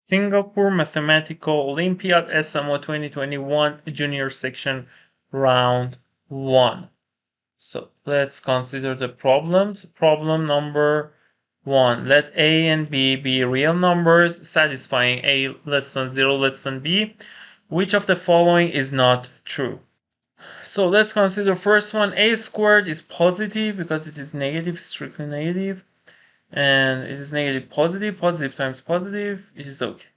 Singapore Mathematical Olympiad SMO 2021 Junior Section Round 1. So let's consider the problems. Problem number 1. Let A and B be real numbers satisfying A less than 0 less than B. Which of the following is not true? So let's consider first one. A squared is positive because it is negative, strictly negative. And it is negative positive, positive times positive, it is okay.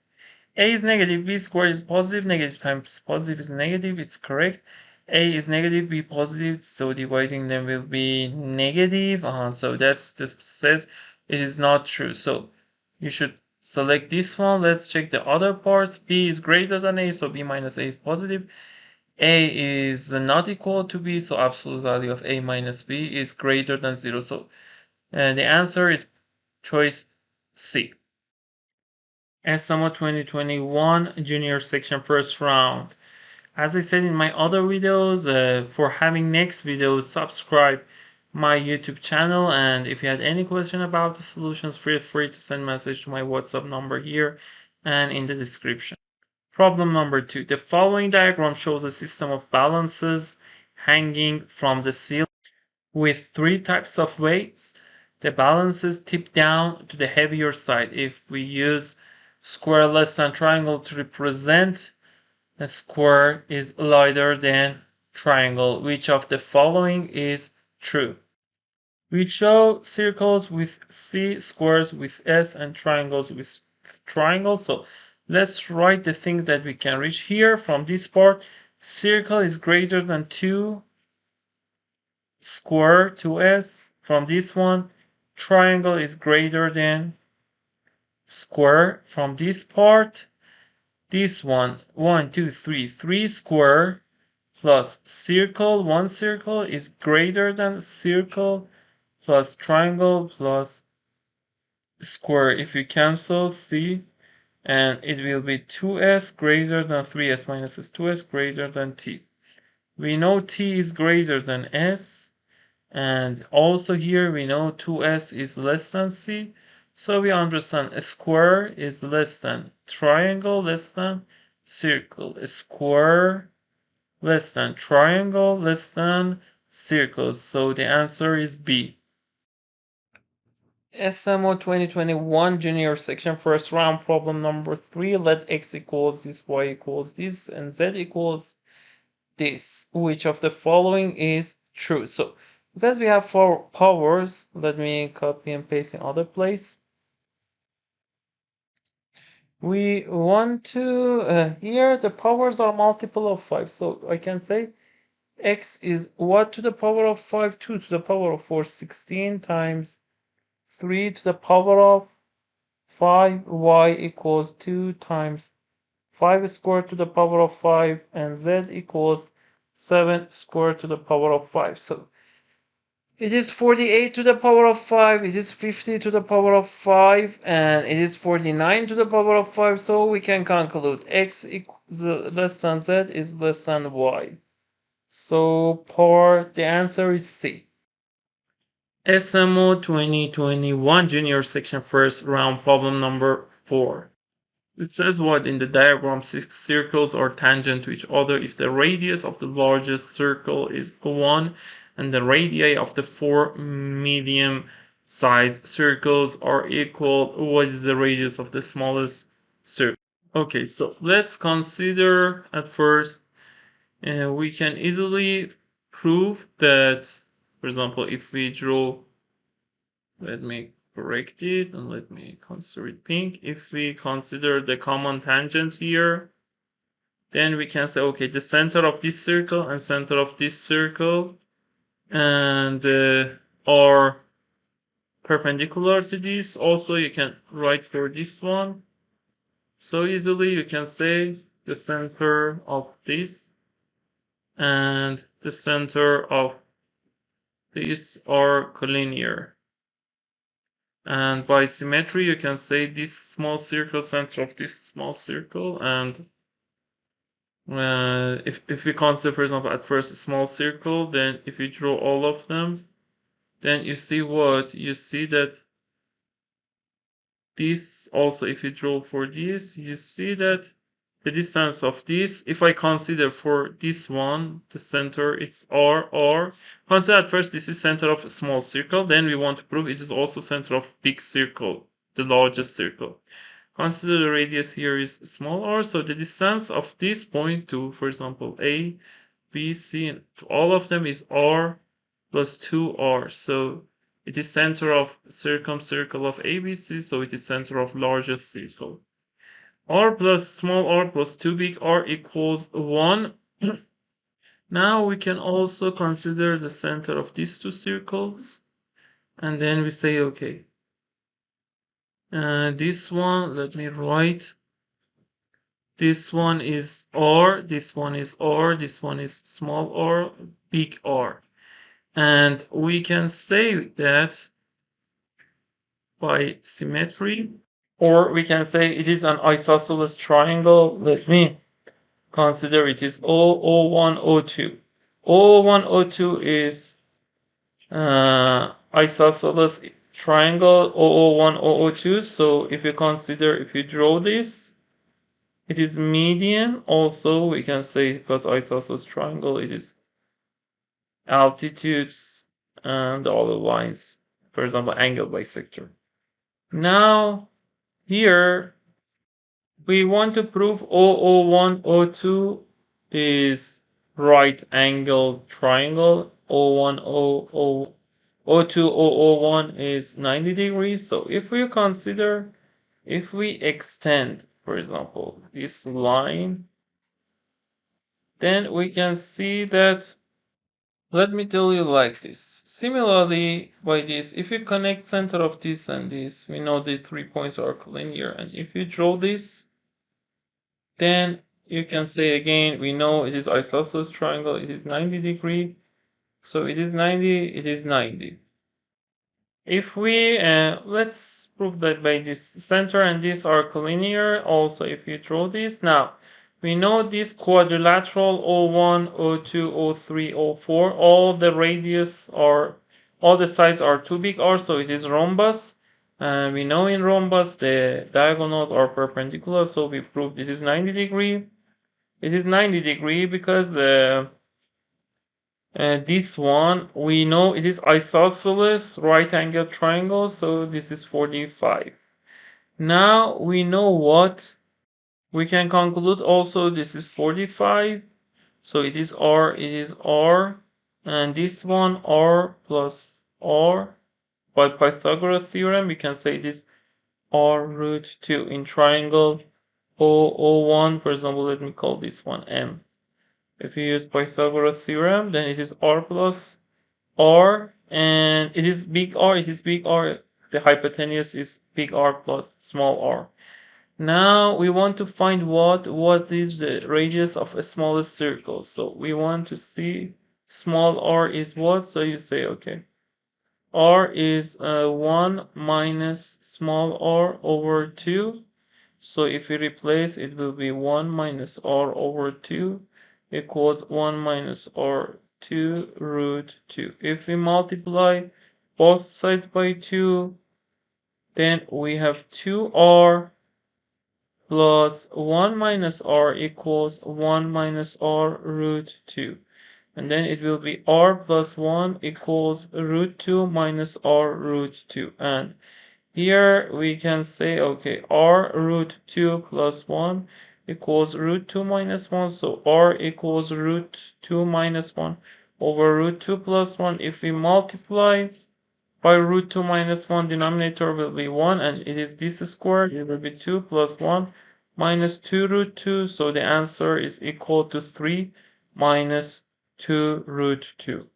A is negative, B squared is positive, negative times positive is negative, it's correct. A is negative, B positive, so dividing them will be negative. So this says it is not true. So you should select this one. Let's check the other parts. B is greater than A, so B minus A is positive. A is not equal to B, so absolute value of A minus B is greater than 0. So the answer is choice C. SMO 2021 Junior Section First Round. As I said in my other videos, for having next videos, subscribe my YouTube channel, and if you had any question about the solutions, feel free to send message to my WhatsApp number here and in the description. Problem number 2. The following diagram shows a system of balances hanging from the ceiling with 3 types of weights. The balances tip down to the heavier side. If we use square less than triangle to represent, a square is lighter than triangle. Which of the following is true? We show circles with C, squares with S, and triangles with triangles. So let's write the things that we can reach here from this part. Circle is greater than 2 square 2s. From this one, triangle is greater than square. From this part, this one, 1 2 3 3 square plus circle, 1 circle is greater than circle plus triangle plus square. If you cancel C, and it will be 2s greater than 3s minus s, 2s greater than t. We know t is greater than s, and also here we know 2s is less than c, so we understand a square is less than triangle less than circle, a square less than triangle less than circle, so the answer is B. SMO 2021 Junior Section First Round Problem number 3. Let x equals this, y equals this, and z equals this. Which of the following is true? So because we have 4 powers, let me copy and paste in other place. We want to, here the powers are multiple of 5. So I can say x is what to the power of 5? 2 to the power of 4, 16 times 3 to the power of 5, y equals 2 times 5 squared to the power of 5, and z equals 7 squared to the power of 5. So it is 48 to the power of 5, it is 50 to the power of 5, and it is 49 to the power of 5. So we can conclude x equals less than z is less than y. So the answer is C. SMO 2021 Junior Section First Round Problem number 4. It says what in the diagram 6 circles are tangent to each other if the radius of the largest circle is 1 and the radii of the 4 medium-sized circles are equal. What is the radius of the smallest circle? Okay, so let's consider at first, we can easily prove that, for example, if we draw, let me correct it and let me consider it pink. If we consider the common tangent here, then we can say, okay, the center of this circle and center of this circle and are perpendicular to this. Also, you can write for this one. So easily you can say the center of this and the center of this are collinear. And by symmetry, you can say this small circle center of this small circle. And if we consider, for example, at first a small circle, then if you draw all of them, then you see what? You see that this also, if you draw for this, you see that the distance of this, if I consider for this one, the center, it's r. Consider at first this is center of a small circle, then we want to prove it is also center of big circle, the largest circle. Consider the radius here is small r, so the distance of this point to, for example, A, B, C, and to all of them is r plus 2r. So it is center of circumcircle of ABC, so it is center of largest circle. R plus small r plus 2 big R equals 1. Now we can also consider the center of these two circles. And then we say, okay, this one, let me write. This one is R, this one is R, this one is small r, big R. And we can say that by symmetry, or we can say it is an isosceles triangle. Let me consider it is O01, O2. O01, O2 is isosceles triangle O01, O02. So if you consider, if you draw this, it is median. Also, we can say because isosceles triangle, it is altitudes and all the lines, for example, angle bisector. Now, here we want to prove O01, O2 is right angle triangle. O1, O2, O01 is 90 degrees. So if we consider, if we extend, for example, this line, then we can see that, let me tell you like this. Similarly, by this, if you connect center of this and this, we know these 3 points are collinear. And if you draw this, then you can say again, we know it is isosceles triangle, it is 90 degree. So it is 90, it is 90. If we, let's prove that by this center and this are collinear. Also, if you draw this, now we know this quadrilateral O1, O2, O3, O4, all the radius are, all the sides are too big R, so it is rhombus. And we know in rhombus the diagonal are perpendicular, so we proved it is 90 degree. It is 90 degree because the this one, we know it is isosceles right angle triangle, so this is 45. Now we know what we can conclude also this is 45. So it is R, and this one R plus R. By Pythagoras theorem, we can say it is R root 2 in triangle O01. For example, let me call this one M. If you use Pythagoras theorem, then it is R plus R, and it is big R, it is big R. The hypotenuse is big R plus small r. Now we want to find what is the radius of a smallest circle. So we want to see small r is what? So you say, okay, r is 1 minus small r over 2. So if we replace, it will be 1 minus r over 2 equals 1 minus r2 root 2. If we multiply both sides by 2, then we have 2r plus 1 minus r equals 1 minus r root 2. And then it will be r plus 1 equals root 2 minus r root 2. And here we can say, okay, r root 2 plus 1 equals root 2 minus 1. So r equals root 2 minus 1 over root 2 plus 1. If we multiply by root 2 minus 1, denominator will be 1, and it is this squared. It will be 2 plus 1 minus 2 root 2. So the answer is equal to 3 minus 2 root 2.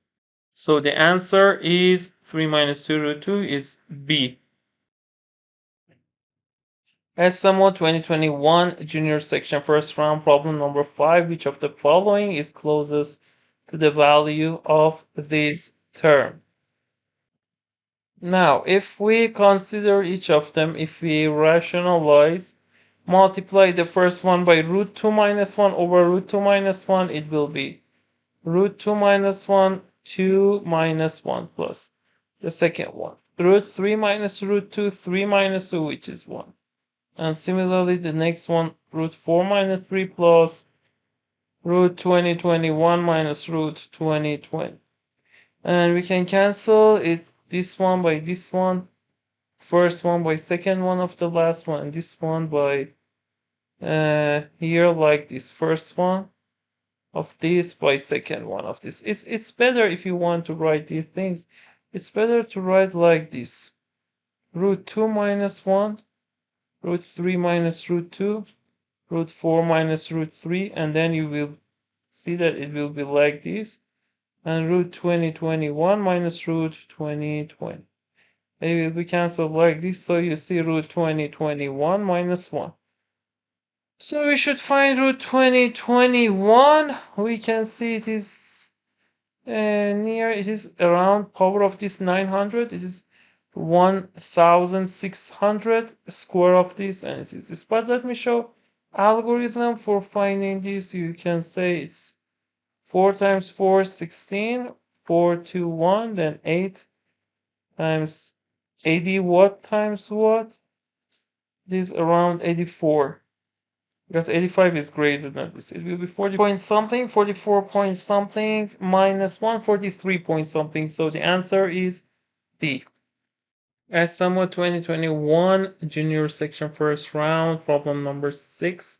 So the answer is 3 minus 2 root 2 is B. SMO 2021 junior section first round problem number 5. Which of the following is closest to the value of this term? Now, if we consider each of them, if we rationalize, multiply the first one by root 2 minus 1 over root 2 minus 1, it will be root 2 minus 1, 2 minus 1 plus the second one. root 3 minus root 2, 3 minus 2, which is 1. And similarly, the next one, root 4 minus 3 plus root 2021 minus root 2020. And we can cancel it, this one by this one, first one by second one of the last one, and this one by here, like this first one of this by second one of this. It's better if you want to write these things. It's better to write like this. Root 2 minus 1, root 3 minus root 2, root 4 minus root 3, and then you will see that it will be like this. And root 2021 minus root 2020. They will be cancelled like this, so you see root 2021 minus 1. So we should find root 2021. We can see it is near, it is around power of this 900. It is 1600 square of this, and it is this. But let me show algorithm for finding this. You can say it's 4 times 4, 16, 4 to 1, then 8 times 80 what times what? This is around 84. Because 85 is greater than this. It will be 40 point something, 44 point something, minus 143 point something. So the answer is D. SMO 2021, junior section first round, problem number 6.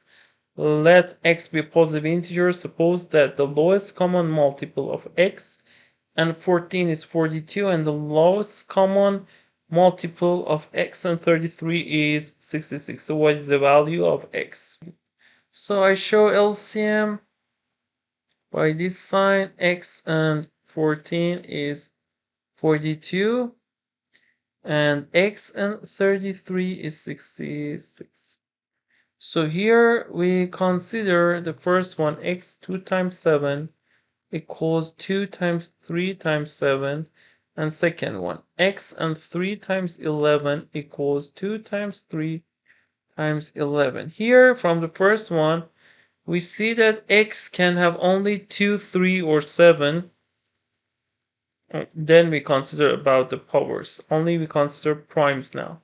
Let x be a positive integer. Suppose that the lowest common multiple of x and 14 is 42, and the lowest common multiple of x and 33 is 66. So what is the value of x? So I show LCM by this sign. X and 14 is 42, and x and 33 is 66. So here we consider the first one, x 2 times 7 equals 2 times 3 times 7, and second one, x and 3 times 11 equals 2 times 3 times 11. Here from the first one, we see that x can have only 2, 3, or 7. Then we consider about the powers. Only we consider primes now.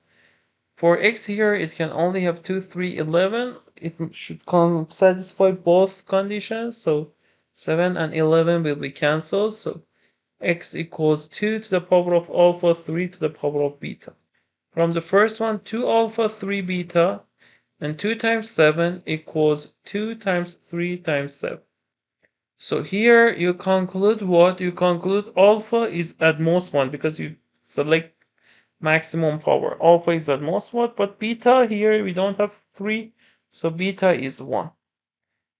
For x here, it can only have 2, 3, 11. It should satisfy both conditions. So 7 and 11 will be cancelled. So x equals 2 to the power of alpha, 3 to the power of beta. From the first one, 2 alpha, 3 beta, and 2 times 7 equals 2 times 3 times 7. So here you conclude what? You conclude alpha is at most 1 because you select maximum power. Alpha is at most 1, but beta here we don't have 3, so beta is 1.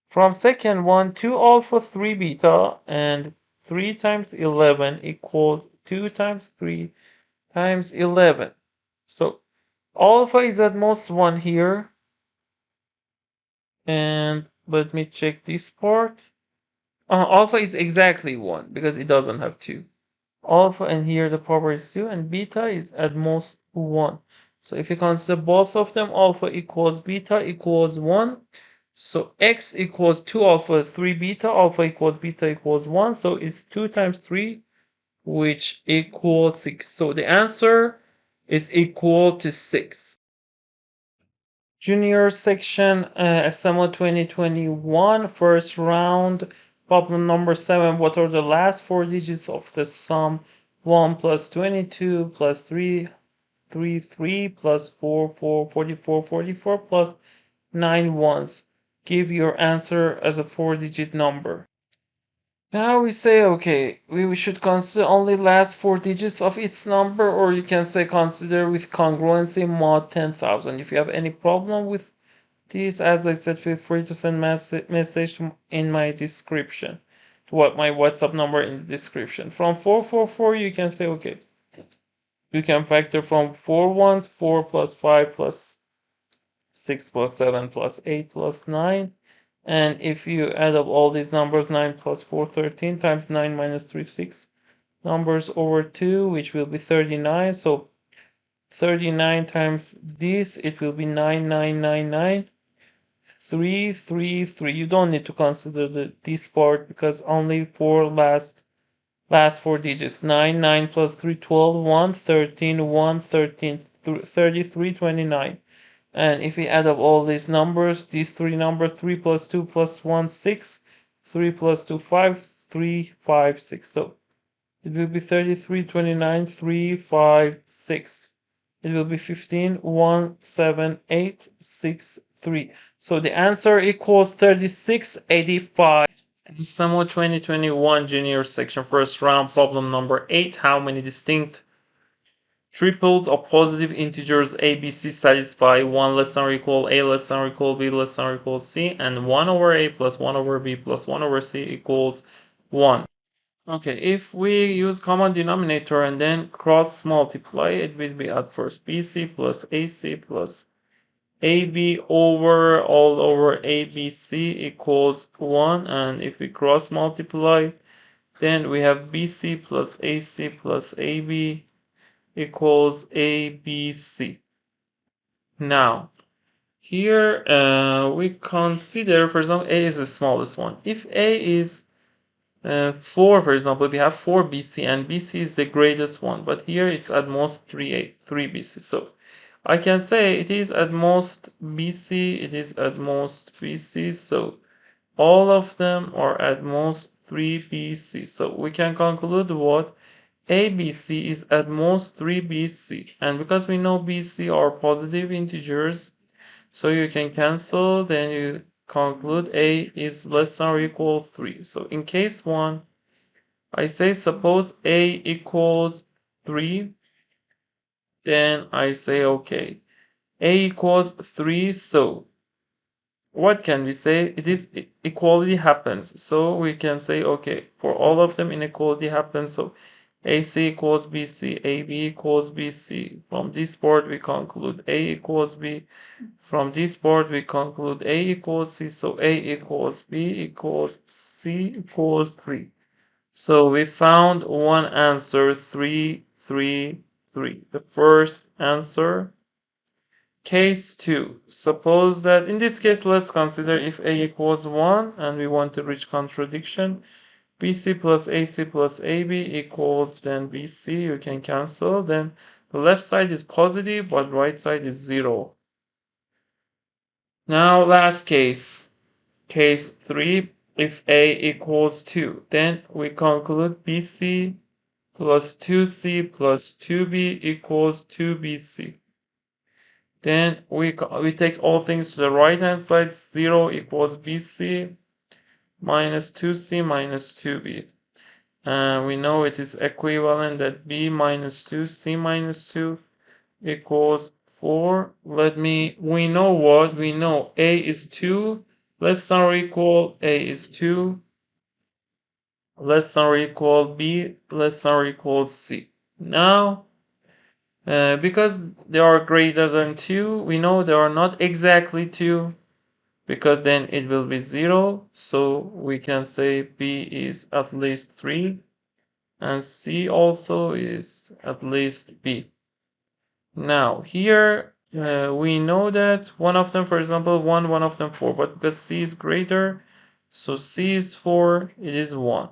From second one, 2 alpha, 3 beta, and 3 times 11 equals 2 times 3 times 11. So alpha is at most 1 here. And let me check this part. Alpha is exactly 1 because it doesn't have 2. Alpha, and here the power is 2, and beta is at most 1. So if you consider both of them, alpha equals beta equals 1. So x equals 2 alpha, 3 beta, alpha equals beta equals 1. So it's 2 times 3, which equals 6. So the answer is equal to 6. Junior section, SMO 2021, first round. Problem number 7. What are the last 4 digits of the sum 1 plus 22 plus 3, 3 plus 4, 44, 44 plus 9 ones? Give your answer as a 4-digit number. Now we say, okay, we should consider only last 4 digits of its number, or you can say consider with congruency mod 10,000. If you have any problem with this, as I said, feel free to send message in my description. To my WhatsApp number in the description. From 444, you can say, okay, you can factor from 4 ones, 4 plus 5 plus 6 plus 7 plus 8 plus 9. And if you add up all these numbers, 9 plus 4, 13 times 9 minus 3, 6 numbers over 2, which will be 39. So 39 times this, it will be 9999. 3, 3, 3. You don't need to consider this part because only 4 last Last four digits: 9, 9 plus 3, 12, 1, 13, 1, 13, 33, 29. And if we add up all these numbers, these three numbers, 3 plus 2 plus 1, 6, 3 plus 2, 5, 3, 5, 6. So it will be 33, 29, 3, 5, 6. It will be 15, 1, 7, 8, 6, 3. So the answer equals 3685. SMO 2021 junior section first round problem number 8. How many distinct triples of positive integers a, b, c satisfy 1 less than or equal a less than or equal b less than or equal c, and 1 over a plus 1 over b plus 1 over c equals 1. Okay, if we use common denominator and then cross multiply, it will be at first bc plus ac plus ab over all over abc equals 1, and if we cross multiply, then we have bc plus ac plus ab equals abc. Now, here we consider, for example, a is the smallest one. If a is 4, for example, we have 4 BC and BC is the greatest one, but here it's at most 3 BC. So I can say it is at most BC, it is at most BC. So all of them are at most 3 BC. So we can conclude what ABC is at most 3 BC. And because we know BC are positive integers, so you can cancel, then you conclude A is less than or equal 3. So in case 1, I say suppose A equals 3, then I say okay. A equals 3, so what can we say? It is equality happens. So we can say okay, for all of them inequality happens. So AC equals BC, AB equals BC. From this board we conclude A equals B. From this board we conclude A equals C. So A equals B equals C equals 3. So we found one answer, 3, 3, 3. The first answer. Case 2. Suppose that in this case, let's consider if A equals 1 and we want to reach contradiction. BC plus AC plus AB equals then BC. You can cancel. Then the left side is positive, but right side is 0. Now last case. Case 3. If A equals 2, then we conclude BC plus 2C plus 2B equals 2BC. Then we take all things to the right hand side. 0 equals BC minus 2C minus 2B. And we know it is equivalent that B minus 2, C minus 2 equals 4. We know what? We know A is 2, less than or equal, A is 2, less than or equal, B, less than or equal, C. Now, because they are greater than 2, we know they are not exactly 2, because then it will be 0. So we can say B is at least 3, and C also is at least B. Now, here we know that one of them, for example, 1, one of them 4, but because C is greater, so C is 4, it is 1.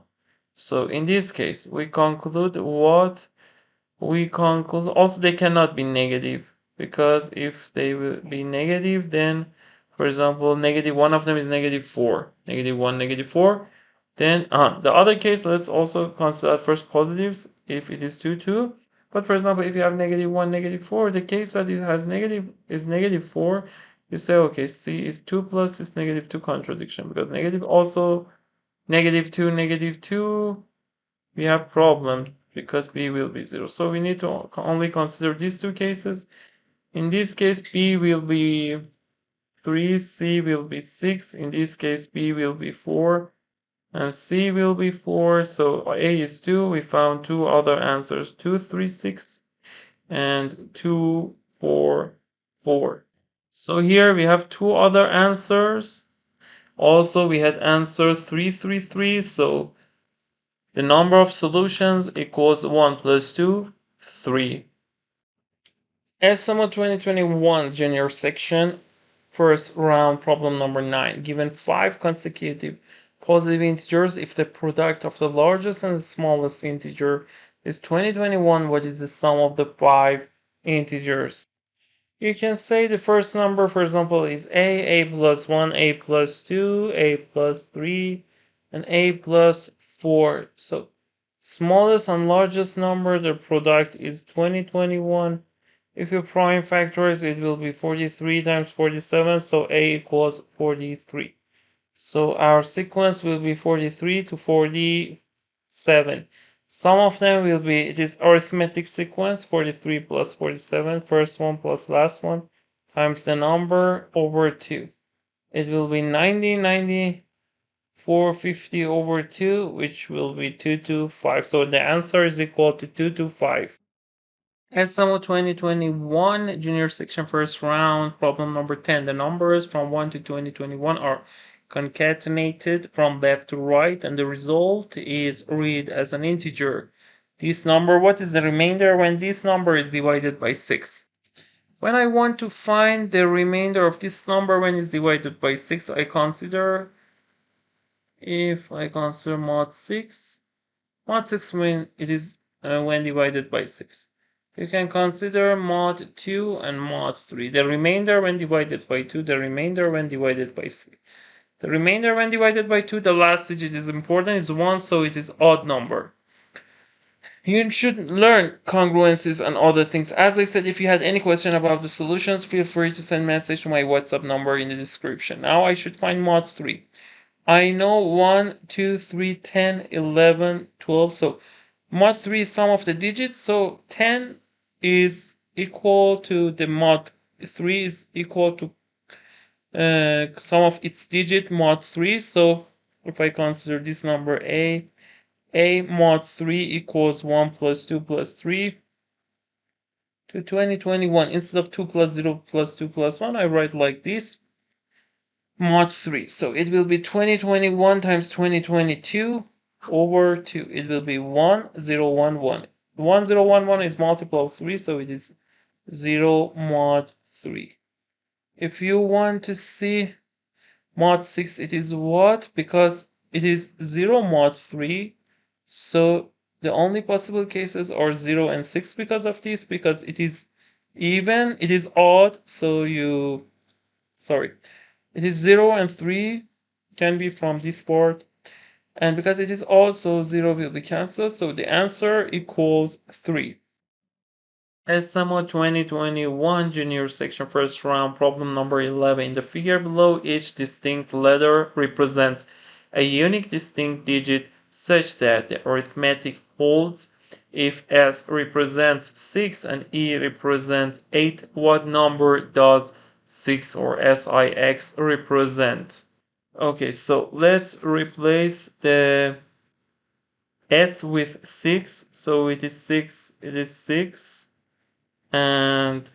So in this case, we conclude what? We conclude also they cannot be negative, because if they will be negative, then for example negative one of them is negative 4, negative 1, negative 4. Then the other case, let's also consider at first positives if it is 2, 2. But for example, if you have negative 1, negative 4, the case that it has negative is negative 4, you say okay, C is 2 plus is negative 2 contradiction, because negative also negative 2, negative 2, we have problem because B will be 0. So we need to only consider these two cases. In this case, B will be 3, C will be 6. In this case, B will be 4, and C will be 4. So A is 2. We found two other answers, 2, 3, 6, and 2, 4, 4. So here we have two other answers. Also, we had answer 3, 3, 3. So the number of solutions equals 1 plus 2, 3. SMO 2021 junior section, first round problem number 9. Given 5 consecutive positive integers if the product of the largest and the smallest integer is 2021. What is the sum of the 5 integers? You can say the first number, for example, is a plus 1, a plus 2, a plus 3, and a plus 4. So smallest and largest number, the product is 2021. If you prime factors, it will be 43 times 47, so a equals 43. So our sequence will be 43 to 47. Some of them will be this arithmetic sequence, 43 plus 47, first one plus last one, times the number over 2. It will be 90, 90, 450 over 2, which will be 225. So the answer is equal to 225. SMO 2021 junior section first round problem number 10. The numbers from 1 to 2021 are concatenated from left to right and the result is read as an integer. This number, what is the remainder when this number is divided by 6? When I want to find the remainder of this number when it's divided by 6, I consider, if I consider mod 6 when it is when divided by 6. You can consider mod 2 and mod 3. The remainder when divided by 2, the remainder when divided by 3. The remainder when divided by 2, the last digit is important, is 1, so it is odd number. You should learn congruencies and other things. As I said, if you had any question about the solutions, feel free to send message to my WhatsApp number in the description. Now I should find mod 3. I know 1, 2, 3, 10, 11, 12. So mod 3 is sum of the digits. So 10 is equal to the mod 3 is equal to sum of its digit mod 3. So if I consider this number a mod 3 equals 1 plus 2 plus 3 to 2021. Instead of 2 plus 0 plus 2 plus 1, I write like this. Mod 3. So it will be 2021 times 2022 over 2. It will be 1011. 1011 is multiple of 3, so it is 0 mod 3. If you want to see mod 6, it is what? Because it is 0 mod 3, so the only possible cases are 0 and 6 because of this, because it is even, it is odd, so it is 0 and 3 can be from this part, and because it is also 0 will be cancelled, so the answer equals 3. SMO 2021 junior section first round problem number 11. In the figure below, each distinct letter represents a unique distinct digit such that the arithmetic holds. If S represents 6 and E represents 8, what number does 6 or SIX represent? Okay, so let's replace the S with 6. So it is 6, and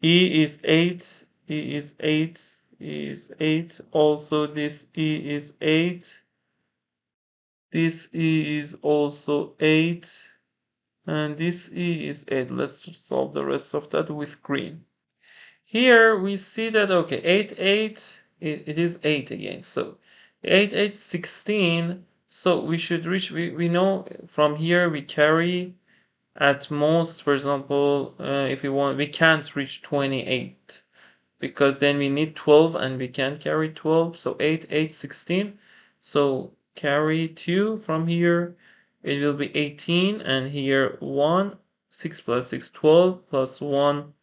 E is 8, E is 8, E is 8. Also this E is 8. This E is also 8. And this E is 8. Let's solve the rest of that with green. Here we see that, okay, 8, 8, it is 8 again. So 8, 8, 16. So we should reach, we know from here we carry at most, for example, if we want, we can't reach 28 because then we need 12 and we can't carry 12. So 8, 8, 16. So carry 2 from here. It will be 18, and here 1, 6 plus 6, 12, plus 1,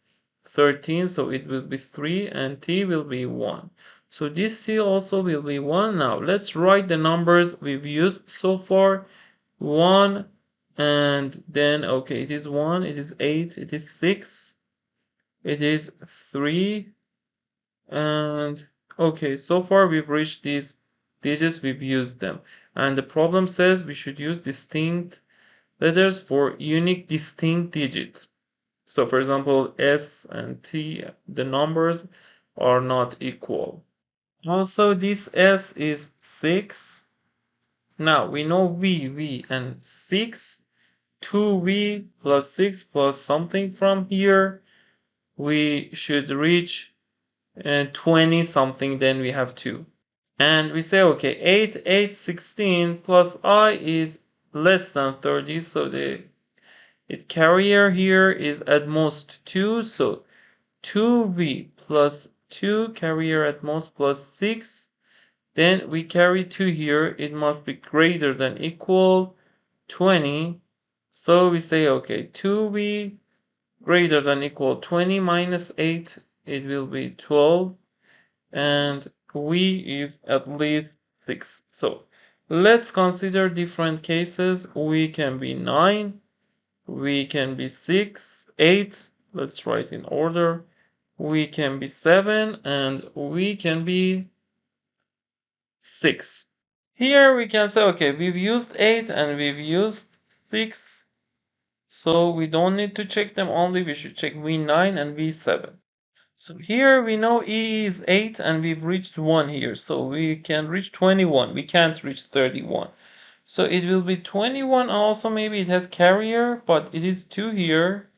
13, so it will be 3, and t will be 1. So this t also will be 1. Now let's write the numbers we've used so far. 1, and then, okay, it is 1, it is 8, it is 6, it is 3, and okay, so far we've reached these digits, we've used them. And the problem says we should use distinct letters for unique distinct digits. So for example, S and T, the numbers are not equal. Also, this S is 6. Now we know V, and 6, 2V plus 6 plus something from here. We should reach 20 something, then we have 2. And we say, okay, 8, 16 plus I is less than 30. So the carrier here is at most 2. So 2v plus 2 carrier at most plus 6. Then we carry 2 here. It must be greater than equal 20. So we say, okay, 2v greater than equal 20 minus 8. It will be 12. And v is at least 6. So let's consider different cases. V can be 9. V can be 6, 8. Let's write in order. V can be 7 and V can be 6. Here we can say, okay, we've used 8 and we've used 6. So we don't need to check them only. We should check V9 and V7. So here we know E is 8 and we've reached 1 here. So we can reach 21. We can't reach 31. So it will be 21. Also, maybe it has carrier, but it is 2 here.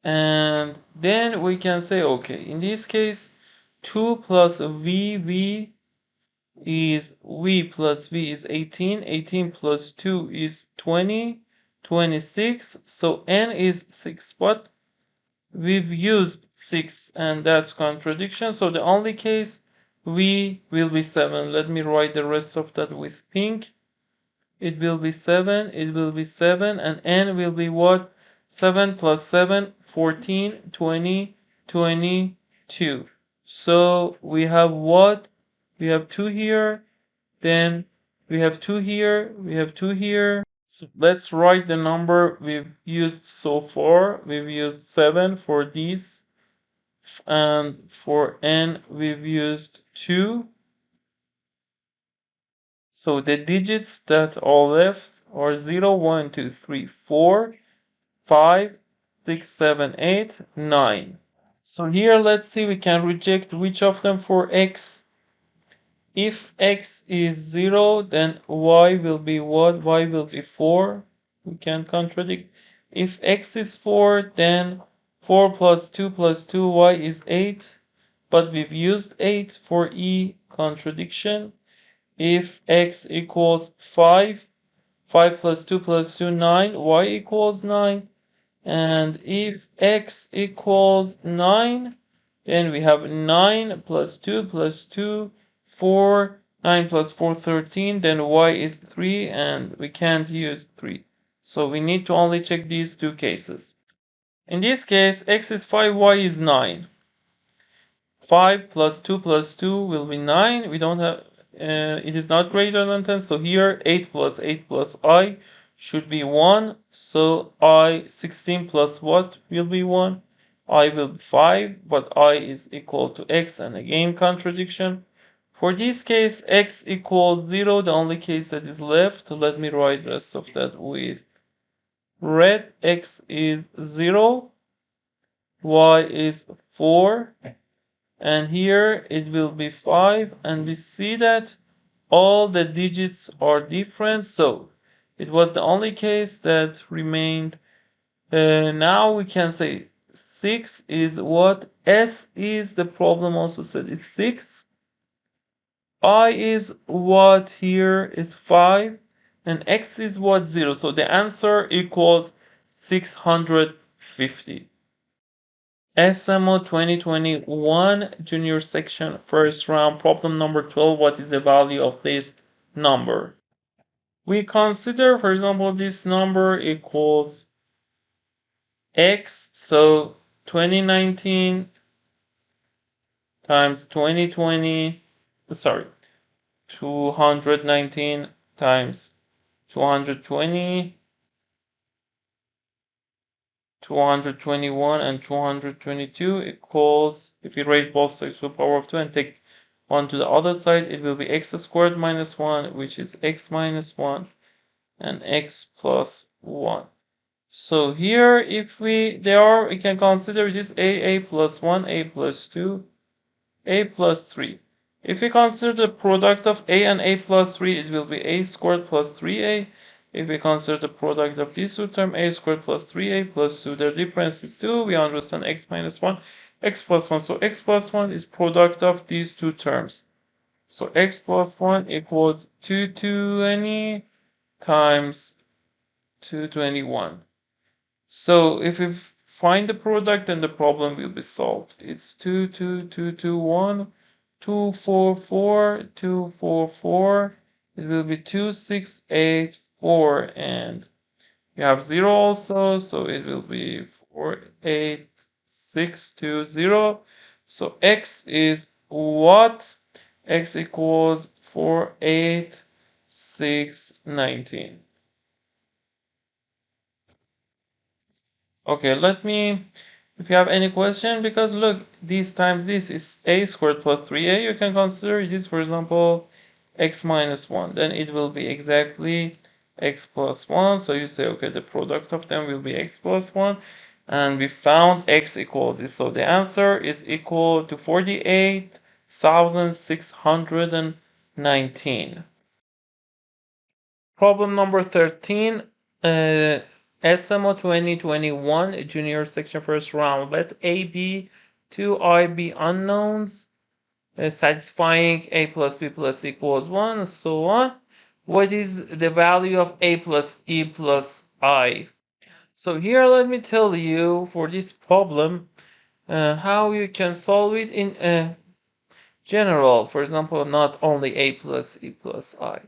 And then we can say, okay, in this case, 2 plus V is V plus V is 18. 18 plus 2 is 20. 26. So N is 6. But we've used 6 and that's contradiction. So the only case V will be 7. Let me write the rest of that with pink. It will be 7. It will be 7. And N will be what? 7 plus 7, 14, 20, 22. So we have what? We have 2 here. Then we have 2 here. We have 2 here. So let's write the number we've used so far. We've used 7 for these. And for N, we've used 2. So the digits that are left are 0, 1, 2, 3, 4, 5, 6, 7, 8, 9. So here let's see, we can reject which of them for x. If x is 0, then y will be what? Y will be 4. We can contradict. If x is 4, then 4 plus 2 plus 2y is 8. But we've used 8 for E, contradiction. If x equals 5, 5 plus 2 plus 2, 9, y equals 9. And if x equals 9, then we have 9 plus 2 plus 2, 4, 9 plus 4, 13. Then y is 3, and we can't use 3. So we need to only check these two cases. In this case, x is 5, y is 9. 5 plus 2 plus 2 will be 9. We don't have, it is not greater than 10. So here 8 plus I should be 1. So I 16 plus what will be 1? I will be 5, but I is equal to x, and again contradiction. For this case, x equals 0, the only case that is left. So let me write the rest of that with red. X is 0, y is 4. And here it will be 5, and we see that all the digits are different. So it was the only case that remained. Now we can say 6 is what? S is, the problem also said is 6. I is what here is 5. And X is what? 0. So the answer equals 650. SMO 2021 junior section first round problem number 12. What is the value of this number? We consider, for example, this number equals x. So 2019 times 2020, sorry, 219 times 220, 221 and 222 equals, if you raise both sides to the power of 2 and take 1 to the other side, it will be x squared minus 1, which is x minus 1, and x plus 1. So here, if we can consider this a plus 1, a plus 2, a plus 3. If we consider the product of a and a plus 3, it will be a squared plus 3a. If we consider the product of these two terms, a squared plus 3a plus 2, their difference is 2. We understand x minus 1, x plus 1. So x plus 1 is product of these two terms. So x plus 1 equals 220 times 221. So if we find the product, then the problem will be solved. It's 22221, 244, 244. It will be 2684, and you have 0 also, so it will be 48620. So x is what? X equals 48619. Okay, if you have any question, because look, this times this is a squared plus 3a, you can consider this, for example, x minus 1. Then it will be exactly x plus 1. So you say, okay, the product of them will be x plus 1. And we found x equals this. So the answer is equal to 48,619. Problem number 13, SMO 2021, junior section first round. Let A, B, 2I be unknowns, satisfying A plus B plus equals 1, and so on. What is the value of A plus E plus I? So here let me tell you for this problem how you can solve it in general. For example, not only A plus E plus I.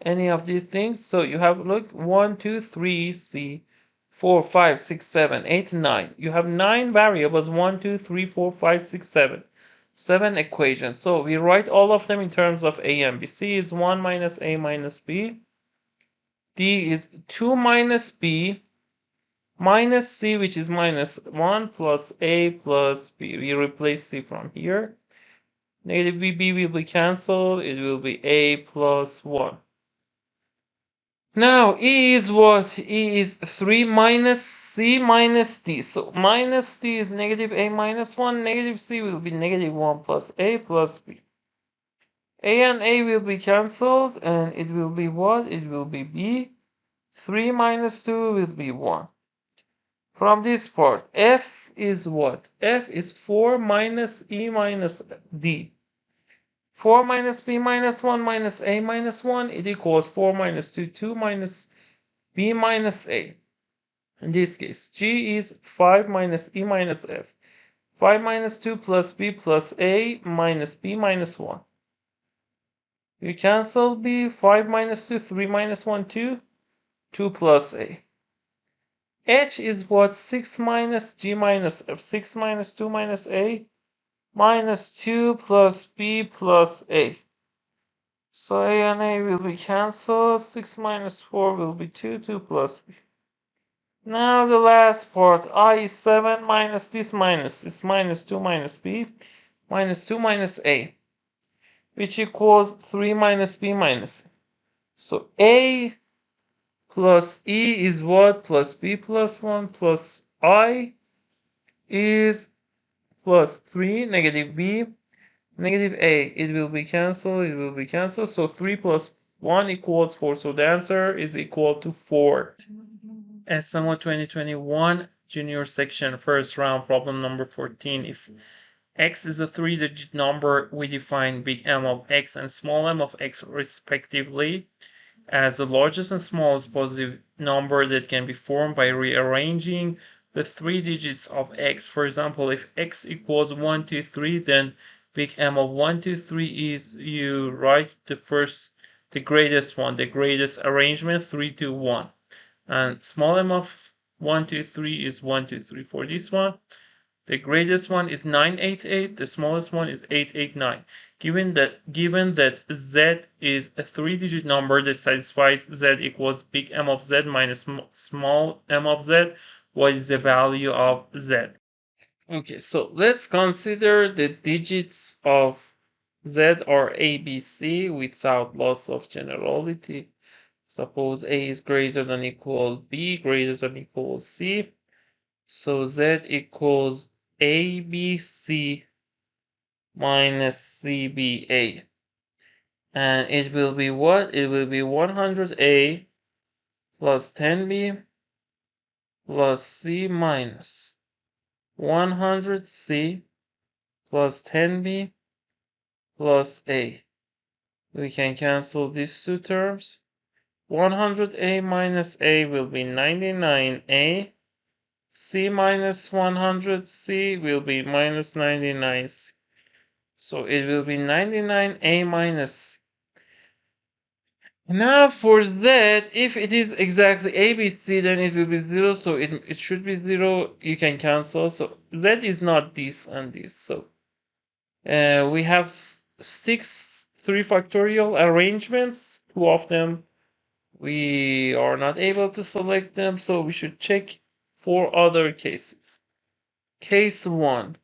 Any of these things. So you have, look, 1, 2, 3, see, 4, 5, 6, 7, 8, 9. You have 9 variables, 1, 2, 3, 4, 5, 6, 7. 7 equations. So we write all of them in terms of A and B. C is 1 minus A minus B. D is 2 minus B minus C, which is minus 1 plus A plus B. We replace C from here. Negative B will be cancelled. It will be A plus 1. Now, E is what? E is 3 minus C minus D. So, minus D is negative A minus 1. Negative C will be negative 1 plus A plus B. A and A will be cancelled, and it will be what? It will be B. 3 minus 2 will be 1. From this part, F is what? F is 4 minus E minus D. 4 minus B minus 1 minus A minus 1, it equals 4 minus 2, 2 minus B minus A. In this case, G is 5 minus E minus F. 5 minus 2 plus B plus A minus B minus 1. You cancel B. 5 minus 2, 3 minus 1, 2. 2 plus A. H is what? 6 minus G minus F. 6 minus 2 minus A minus 2 plus B plus A. So A and A will be cancelled. 6 minus 4 will be 2. 2 plus B. Now the last part, I is 7 minus this minus is minus 2 minus B minus 2 minus A, which equals 3 minus B minus A. So A plus E is what? Plus B plus 1 plus I is plus 3, negative B, negative A. It will be cancelled, it will be cancelled. So 3 plus 1 equals 4. So the answer is equal to 4. SMO 2021 junior section first round problem number 14. If x is a 3-digit number, we define big M of x and small m of x respectively as the largest and smallest positive number that can be formed by rearranging the 3 digits of x. For example, if x equals 1, 2, 3, then big M of 1, 2, 3 is, you write the greatest one, the greatest arrangement, 3, 2, 1. And small m of 1, 2, 3 is 1, 2, 3. For this one, the greatest one is 988, the smallest one is 889. Given that z is a 3-digit number that satisfies z equals big M of z minus small m of z, what is the value of z? Okay, so let's consider the digits of z are a, b, c without loss of generality. Suppose a is greater than equal b, greater than equal c. So z equals abc minus cba. And it will be what? It will be 100a plus 10b plus c minus 100c plus 10b plus a. We can cancel these two terms. 100a minus a will be 99a. C minus 100c will be minus 99c. So it will be 99a minus c. Now for that, if it is exactly ABC, then it will be 0, so it should be 0. You can cancel. So that is not this and this. So we have 6 3 factorial arrangements. 2 of them we are not able to select them, so we should check 4 other cases. Case 1.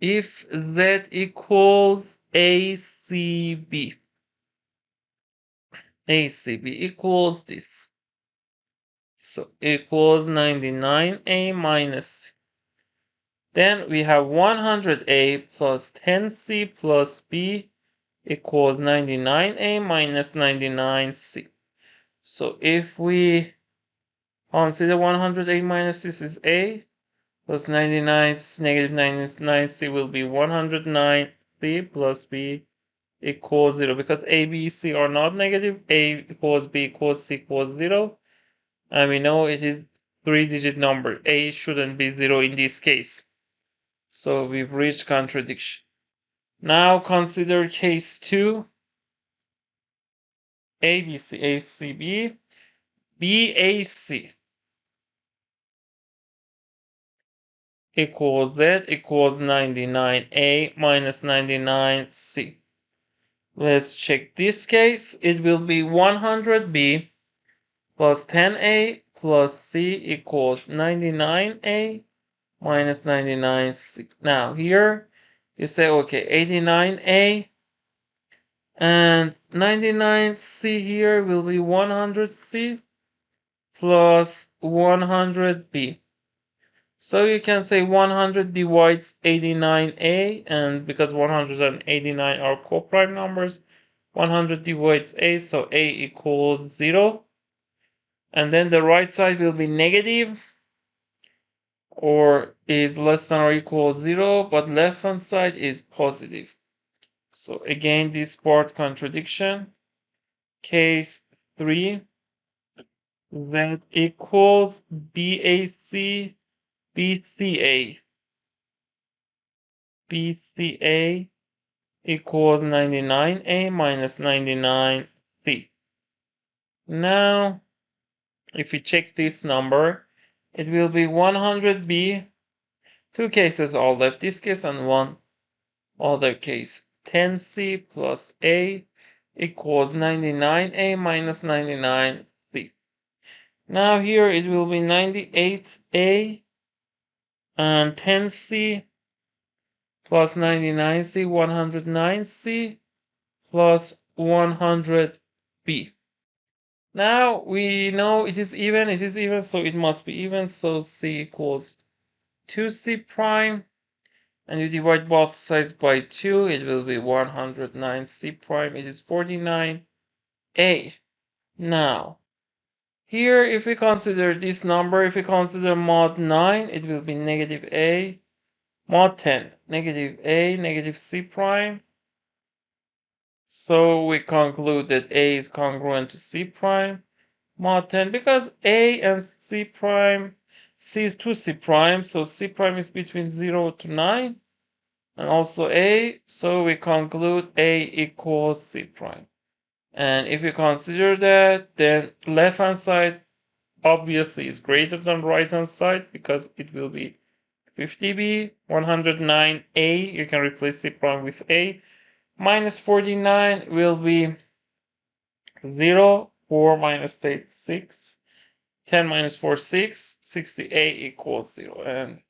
If z equals ACB. ACB equals this. So equals 99a minus c. Then we have 100a plus 10c plus b equals 99a minus 99c. So if we consider 100a minus this is a plus 99 negative 99c will be 109c plus b equals 0 because a, b, c are not negative. A equals b equals c equals 0. And we know it is 3-digit number. A shouldn't be 0 in this case. So we've reached contradiction. Now consider case 2. ABC, ACB, BAC equals that equals 99A minus 99C. Let's check this case. It will be 100B plus 10A plus C equals 99A minus 99C. Now here you say, okay, 89A and 99C here will be 100C plus 100B. So you can say 100 divides 89A, and because 189 are co-prime numbers, 100 divides A, so A equals 0. And then the right side will be negative, or is less than or equal 0, but left hand side is positive. So again, this part contradiction. Case 3, that equals BAC, BCA. BCA equals 99A minus 99C. Now, if we check this number, it will be 100B, 2 cases are left, this case and 1 other case. 10C plus A equals 99A minus 99C. Now here it will be 98A and 10C plus 99C, 109C plus 100B. Now we know it is even, so it must be even, so C equals 2C prime, and you divide both sides by 2, it will be 109C prime, it is 49A. Now, here if we consider this number, if we consider mod 9, it will be negative A, mod 10, negative A, negative C prime. So we conclude that A is congruent to C prime. Mod 10, because A and C prime, C is 2C prime, so C prime is between 0 to 9, and also A, so we conclude A equals C prime. And if we consider that, then left hand side obviously is greater than right hand side, because it will be 50B, 109A, you can replace C prime with A, minus 49 will be 0, 4 minus 8, 6, 10 minus 4, 6, 60A equals 0, and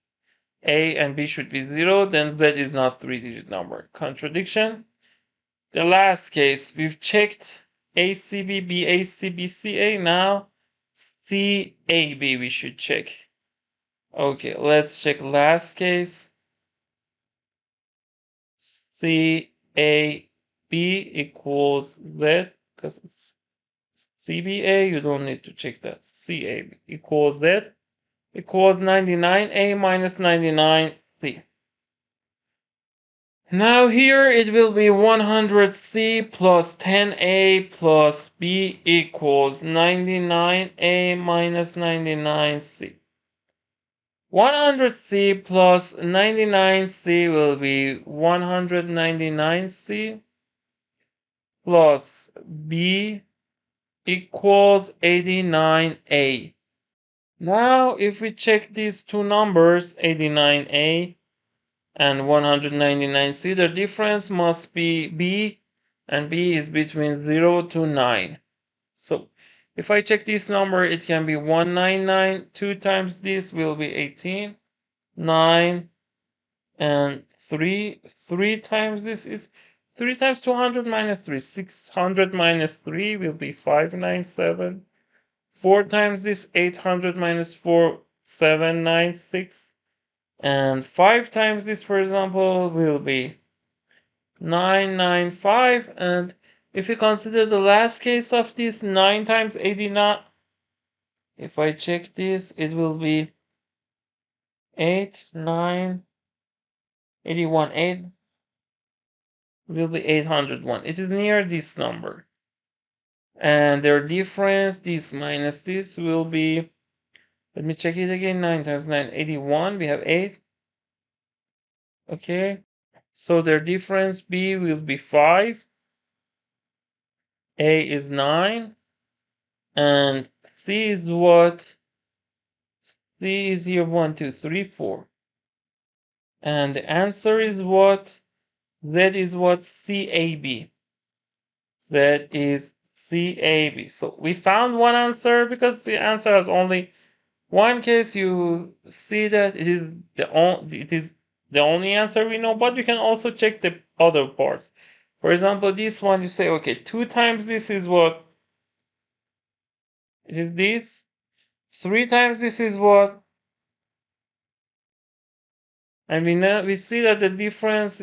A and B should be 0, then that is not 3-digit number. Contradiction. The last case, we've checked ACB, BAC, BCA, now CAB we should check. Okay, let's check last case. CAB equals Z, because it's CBA, you don't need to check that. CAB equals Z equals 99A minus 99C. Now here it will be 100C plus 10A plus B equals 99A minus 99C. 100C plus 99C will be 199C plus B equals 89A. Now if we check these two numbers, 89A and 199C, the difference must be B, and B is between 0 to 9. So if I check this number, it can be 199, 2 times this will be 18, 9, and 3. 3 times this is 3 times 200 minus 3. 600 minus 3 will be 597. 4 times this 800 minus 4, 796. And 5 times this, for example, will be 995. And if you consider the last case of this, 9 times 89, if I check this, it will be 8, 9, 81, 8 will be 801. It is near this number. And their difference, this minus this, will be, let me check it again, 9 times 9, 81. We have 8. Okay. So their difference, B will be 5. A is 9. And C is what? C is here 1, 2, 3, 4. And the answer is what? Z is what? CAB. Z is CAB. So we found one answer because the answer has only one case. You see that it is the only answer we know, but you can also check the other parts. For example, this one you say, okay, 2 times this is what? It is this. 3 times this is what? And we see that the difference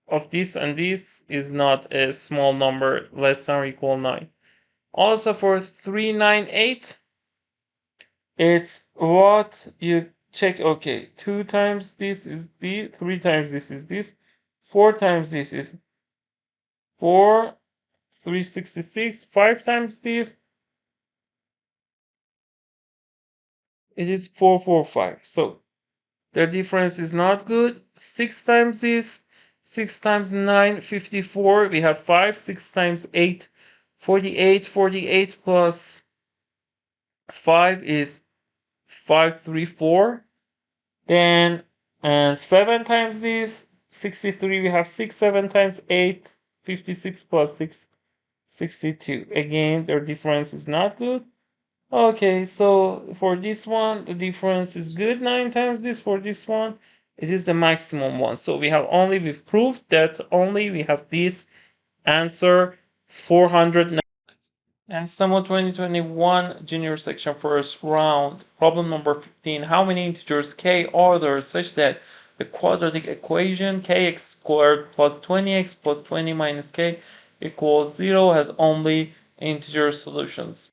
of this and this is not a small number less than or equal 9. Also for 398, it's what you check. Okay, 2 times this is this, 3 times this is this, 4 times this is 4, 366, 5 times this, it is 445. So their difference is not good. 6 times this, 6 times 9, 54. We have 5. 6 times 8, 48. 48 plus 5 is 534. Then, and 7 times this, 63. We have 6. 7 times 8, 56 plus 6, 62. Again, their difference is not good. Okay, so for this one, the difference is good. 9 times this. For this one, it is the maximum one. So we've proved that only we have this answer, 400. And SMO 2021 junior section first round. Problem number 15. How many integers k are there such that the quadratic equation kx squared plus 20x plus 20 minus k equals 0 has only integer solutions?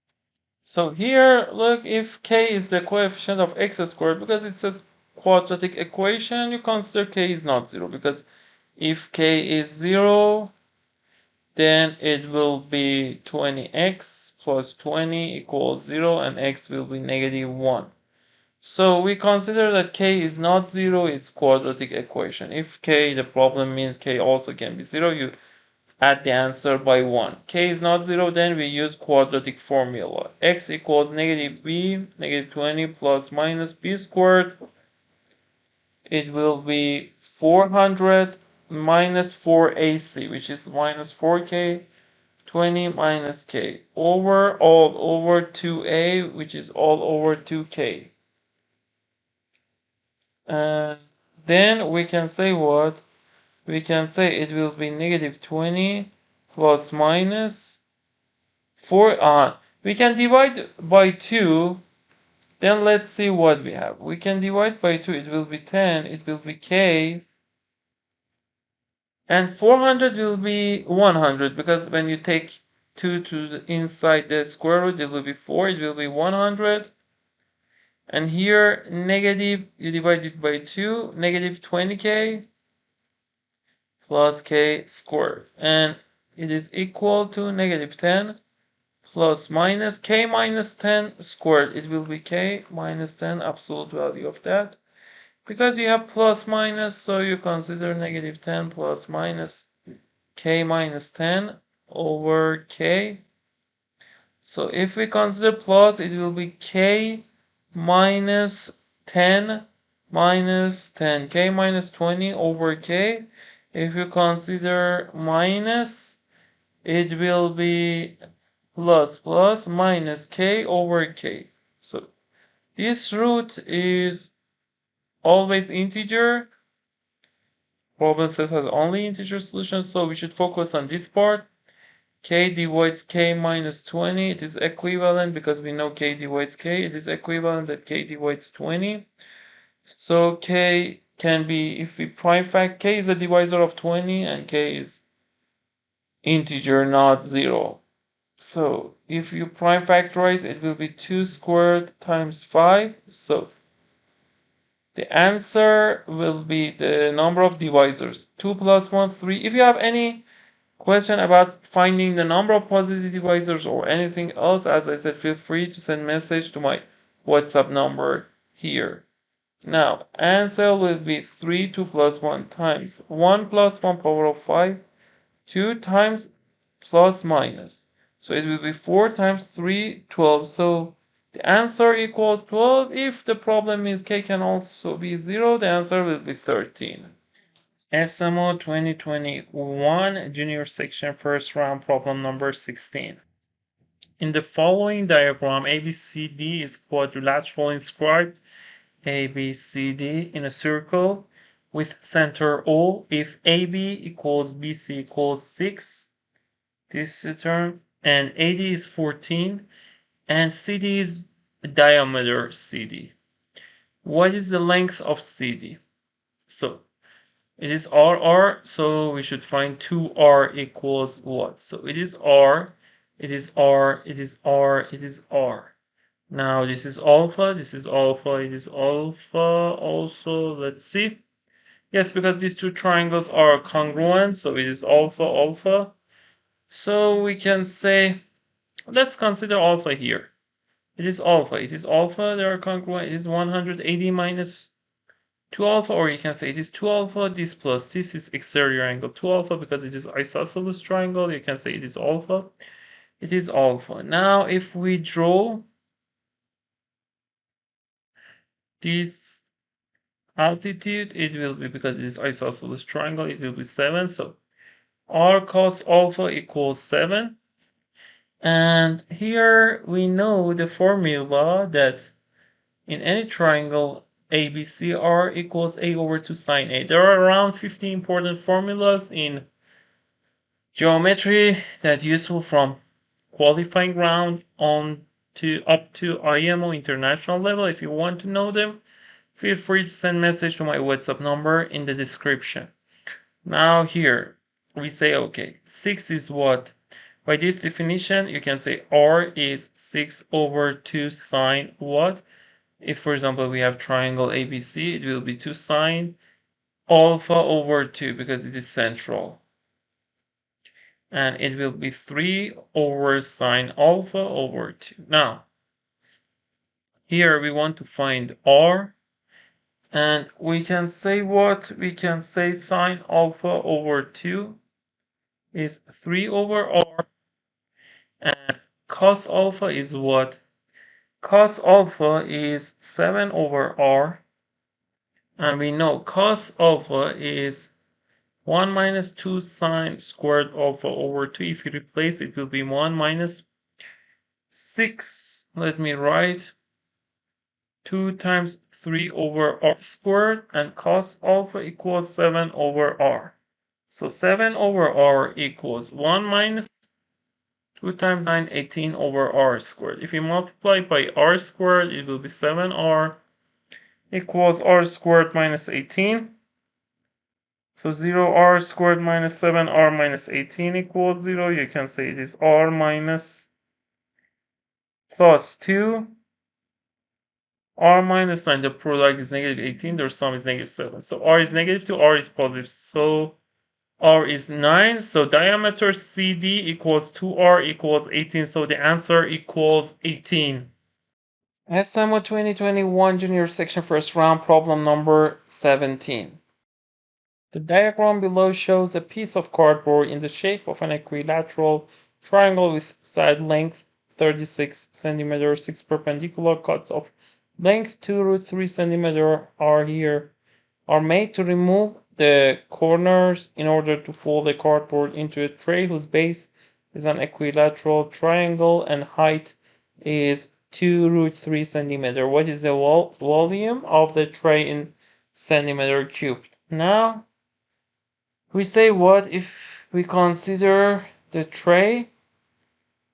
So here, look, if k is the coefficient of x squared, because it says quadratic equation, you consider k is not 0, because if k is 0, then it will be 20x plus 20 equals 0, and x will be negative 1. So we consider that k is not 0, it's quadratic equation. If k, the problem means k also can be 0, you add the answer by 1. K is not 0, then we use quadratic formula. X equals negative b, negative 20 plus minus b squared. It will be 400 minus 4ac, which is minus 4k, 20 minus k, over all over 2a, which is all over 2k. And then we can say what? We can say it will be negative 20 plus minus 4. We can divide by 2. Then let's see what we have. We can divide by 2. It will be 10. It will be k. And 400 will be 100, because when you take 2 to the inside the square root, it will be 4. It will be 100. And here, negative, you divide it by 2. Negative 20k plus k squared. And it is equal to negative 10 plus minus k minus 10 squared. It will be k minus 10, absolute value of that. Because you have plus minus, so you consider negative 10 plus minus k minus 10 over k. So if we consider plus, it will be k minus 10 minus 10, k minus 20 over k. If you consider minus, it will be plus minus k over k. So this root is always integer. Problem says has only integer solutions, so we should focus on this part. K divides k minus 20. It is equivalent because we know k divides k. It is equivalent that k divides 20. So k can be, if we prime fact, k is a divisor of 20 and k is integer, not 0. So if you prime factorize, it will be 2 squared times 5. So the answer will be the number of divisors. 2 plus 1, 3. If you have any question about finding the number of positive divisors or anything else, as I said, feel free to send message to my WhatsApp number here. Now, answer will be 3, 2 plus 1 times 1 plus 1 power of 5, 2 times plus minus. So it will be 4 times 3, 12. So the answer equals 12. If the problem is k can also be 0, the answer will be 13. SMO 2021 junior section first round problem number 16. In the following diagram, ABCD is quadrilaterally inscribed ABCD in a circle with center O. If AB equals BC equals 6, this term, and AD is 14, and CD is diameter CD. What is the length of CD? So it is RR, so we should find 2R equals what? So it is R, it is R, it is R, it is R. Now this is alpha, this is alpha, it is alpha also. Let's see. Yes, because these two triangles are congruent, so it is alpha, alpha. So we can say, let's consider alpha here. It is alpha, it is alpha, they are congruent, it is 180 minus 2 alpha, or you can say it is 2 alpha, this plus this is exterior angle 2 alpha because it is isosceles triangle. You can say it is alpha. It is alpha. Now if we draw this altitude, it will be, because it is isosceles triangle, it will be 7. So r cos alpha equals 7. And here we know the formula that in any triangle ABCR equals A over 2 sine A. There are around 50 important formulas in geometry that useful from qualifying round on to up to IMO international level. If you want to know them, feel free to send message to my WhatsApp number in the description. Now here we say, okay, 6 is what? By this definition, you can say R is 6 over 2 sine what? If, for example, we have triangle ABC, it will be 2 sine alpha over 2 because it is central. And it will be 3 over sine alpha over 2. Now, here we want to find R. And we can say what? We can say sine alpha over 2 is 3 over R. And cos alpha is what? Cos alpha is 7 over R. And we know cos alpha is 1 minus 2 sine squared alpha over 2. If you replace, it will be 1 minus 6. Let me write 2 times 3 over r squared, and cos alpha equals 7 over r. So 7 over r equals 1 minus 2 times 9, 18 over r squared. If you multiply by r squared, it will be 7r equals r squared minus 18. So 0r squared minus 7r minus 18 equals 0. You can say it is r minus plus 2. R minus 9, the product is negative 18, their sum is negative 7. So R is negative 2, R is positive. So R is 9, so diameter CD equals 2R equals 18, so the answer equals 18. SMO 2021 junior section first round problem number 17. The diagram below shows a piece of cardboard in the shape of an equilateral triangle with side length 36 cm, 6 perpendicular cuts of length 2√3 cm are made to remove the corners in order to fold the cardboard into a tray whose base is an equilateral triangle and height is 2√3 centimeter. What is the volume of the tray in centimeter cubed? Now we say, what if we consider the tray?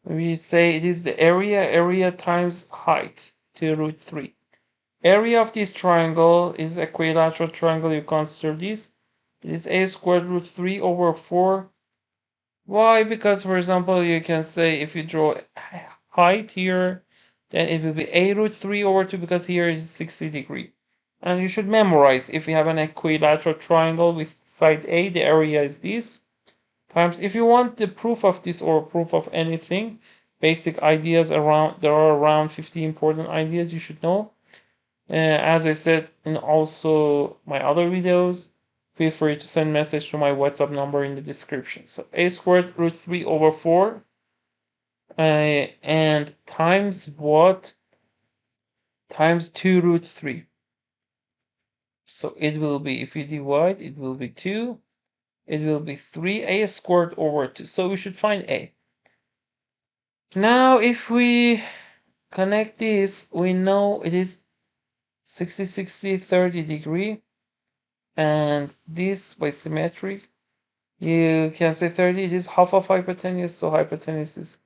We say it is the area times height, 2√3. Area of this triangle is equilateral triangle. You consider this. It is a squared root 3 over 4. Why? Because, for example, you can say if you draw height here, then it will be a root 3 over 2 because here is 60 degree. And you should memorize, if you have an equilateral triangle with side A, the area is this. Times, if you want the proof of this or proof of anything, basic ideas around, there are around 50 important ideas you should know. As I said in also my other videos, feel free to send message to my WhatsApp number in the description. So a squared root 3 over 4 and times what? Times 2√3. So it will be, if you divide, it will be 2. It will be 3a squared over 2. So we should find a. Now if we connect this, we know it is 60, 60, 30 degree. And this by symmetry, you can say 30, it is half of hypotenuse, so hypotenuse is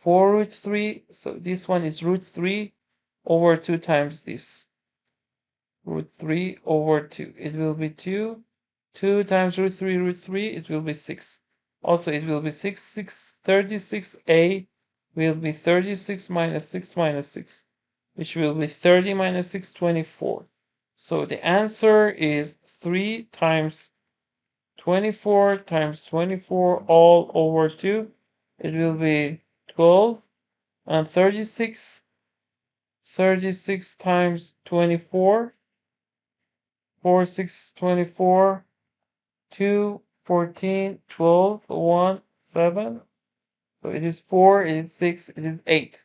4√3. So this one is root 3 over 2 times this. Root 3 over 2. It will be 2. 2 times root 3, it will be 6. Also, it will be 6, 36a will be 36 minus 6 minus 6, which will be 30 minus 6, 24. So the answer is 3 times 24 times 24 all over 2. It will be 12 and 36 times 24. 4, 6, 24, 2, 14, 12, 1, 7. So it is 4, it is 6, it is 8.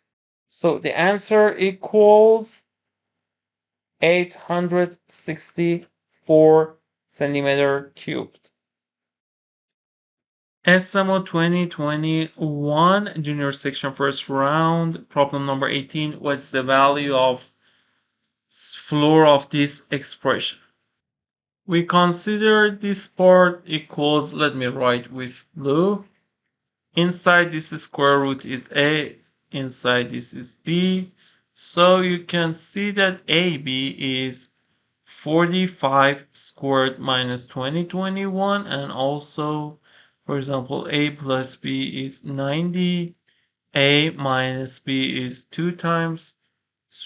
So the answer equals 864 centimeter cubed. SMO 2021 junior section first round, problem number 18. What's the value of floor of this expression? We consider this part equals, let me write with blue. Inside this square root is a, inside this is b. So you can see that AB is 45 squared minus 2021, and also, for example, a plus b is 90. A minus b is 2 times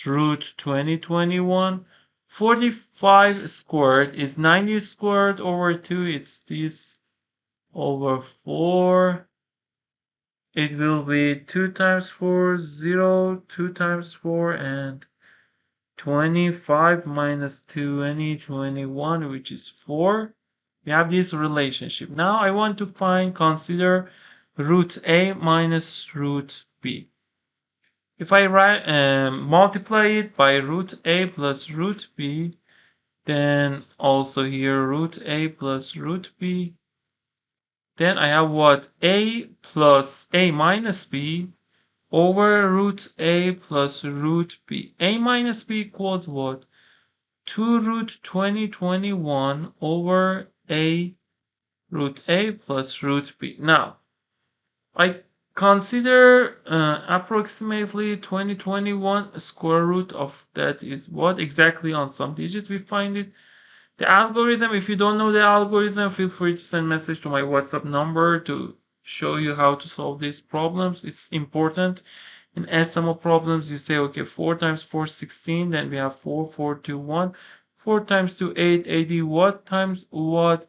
root 2021. 45 squared is 90 squared over 2. It's this over 4. It will be 2 times 4, 0, 2 times 4, and 25 minus 20, 21, which is 4. We have this relationship. Now I want to consider root a minus root b. If I multiply it by root a plus root b, then also here root a plus root b, then I have what? A plus a minus b over root a plus root b. A minus b equals what? 2 root 2021 over a root a plus root b. Now, I consider approximately 2021 square root of that is what? Exactly on some digits we find it. The algorithm, if you don't know the algorithm, feel free to send message to my WhatsApp number to show you how to solve these problems. It's important. In SMO problems, you say, okay, 4 times 4, 16. Then we have 4, 4, 2, 1. 4 times 2, 8, 80. What times what?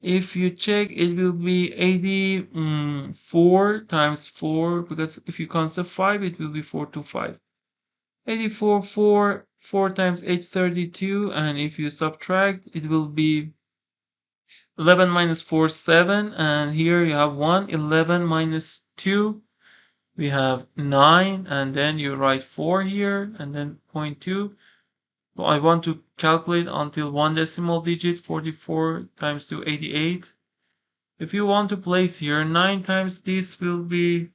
If you check, it will be 84 times 4, because if you consider 5, it will be 4 to 5. 84, 4 times 8, 32, and if you subtract, it will be 11 minus 4, 7, and here you have 1, 11 minus 2, we have 9, and then you write 4 here, and then 0.2. Well, I want to calculate until one decimal digit, 44 times 2, 88. If you want to place here, 9 times this will be,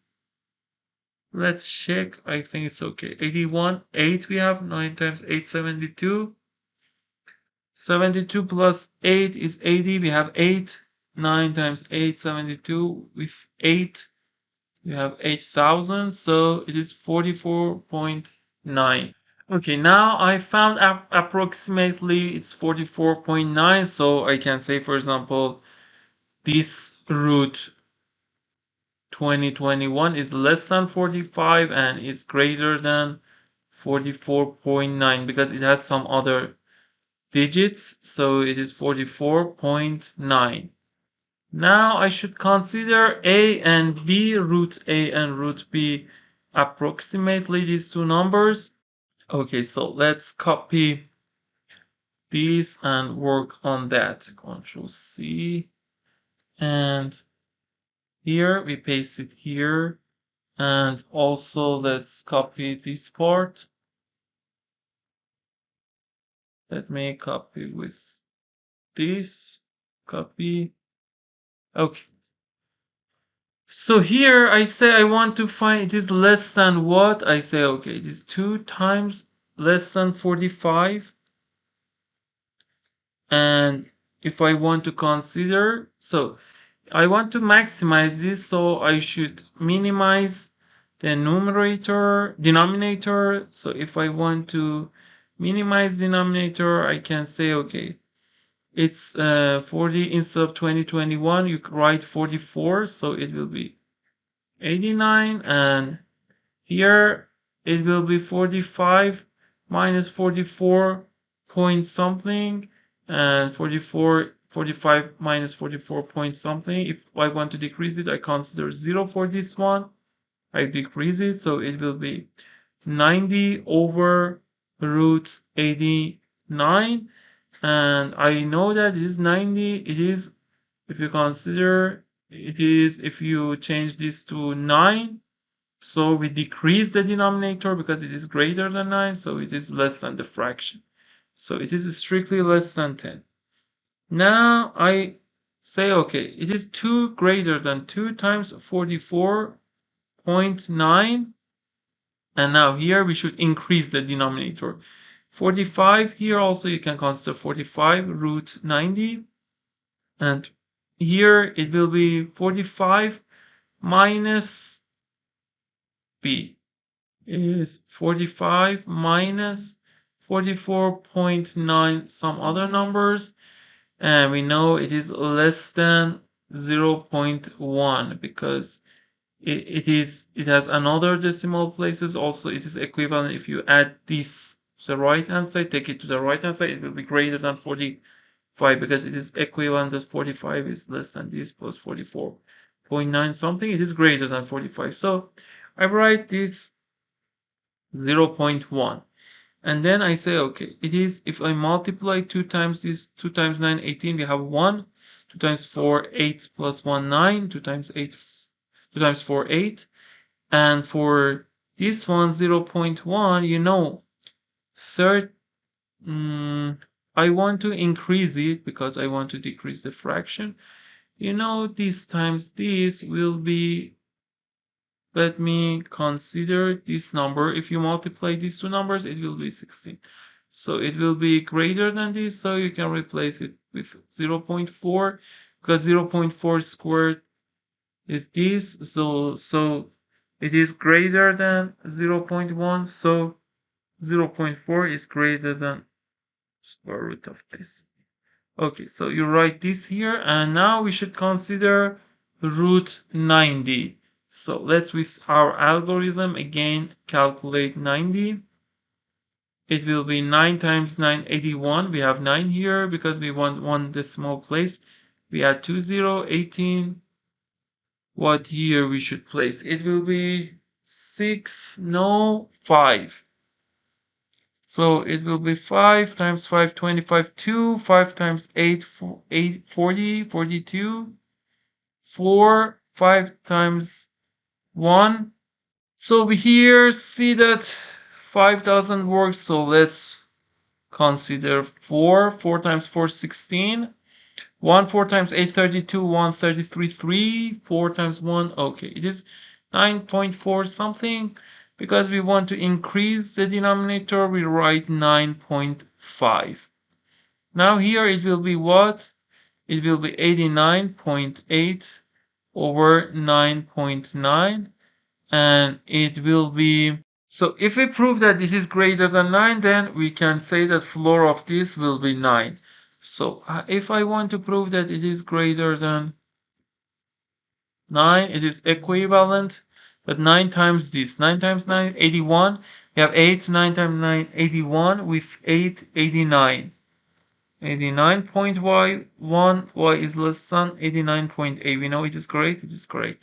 let's check, I think it's okay, 81, 8 we have, 9 times 8, 72. 72 plus 8 is 80, we have 8. 9 times 8, 72. With 8, we have 8,000, so it is 44.9. Okay, now I found approximately it's 44.9, so I can say, for example, this root 2021 is less than 45 and is greater than 44.9 because it has some other digits, so it is 44.9. Now I should consider A and B, root A and root B, approximately these two numbers. Okay, so let's copy these and work on that. Control C, and here we paste it here, and also let's copy this part. Let me copy with this, copy. Okay. So here I say I want to find it is less than what? I say, okay, it is 2 times less than 45. And if I want to consider, so I want to maximize this, so I should minimize the denominator. So if I want to minimize denominator, I can say, okay, it's 40 instead of 2021, you write 44, so it will be 89, and here it will be 45 minus 44 point something, and 45 minus 44 point something. If I want to decrease it, I consider 0 for this one. I decrease it, so it will be 90 over root 89, and I know that it is 90. It is, if you consider, it is, if you change this to 9, so we decrease the denominator because it is greater than 9, so it is less than the fraction. So it is strictly less than 10. Now I say, okay, it is 2 greater than 2 times 44.9. And now here we should increase the denominator. 45 here also you can consider 45 root 90. And here it will be 45 minus b is 45 minus 44.9 some other numbers, and we know it is less than 0.1 because it has another decimal places. Also it is equivalent, if you add this to the right hand side, take it to the right hand side, it will be greater than 45 because it is equivalent that 45 is less than this plus 44.9 something, it is greater than 45. So I write this 0.1, and then I say, okay, it is, if I multiply 2 times this, 2 times 9, 18, we have 1, 2 times 4, 8 plus 1, 9, 2 times 8, 2 times 4, 8, and for this one, 0.1, you know, I want to increase it because I want to decrease the fraction. You know, this times this will be, let me consider this number. If you multiply these two numbers, it will be 16. So it will be greater than this, so you can replace it with 0.4 because 0.4 squared is this. So it is greater than 0.1, so 0.4 is greater than square root of this. Okay, so you write this here, and now we should consider root 90. So let's, with our algorithm again, calculate 90. It will be 9 times 9, 81. We have 9 here because we want one decimal place. We had 2018. What year we should place? It will be 6, no, 5. So it will be 5 times 5, 25, 2, 5 times 8, 8 40, 42, 4, 5 times 1. So we here see that 5,000 works, so let's consider 4. 4 times 4, 16. 1, 4 times 8, 32, 1, 33, 3, 4 times 1, okay, it is 9.4 something. Because we want to increase the denominator, we write 9.5. Now here it will be what? It will be 89.8 over 9.9, and it will be, so if we prove that this is greater than 9, then we can say that floor of this will be 9. So if I want to prove that it is greater than 9, it is equivalent, but 9 times this, 9 times 9, 81. We have 8, 9 times 9, 81, with 8, 89. 89.1, y is less than 89.8. We know it is great, it is great.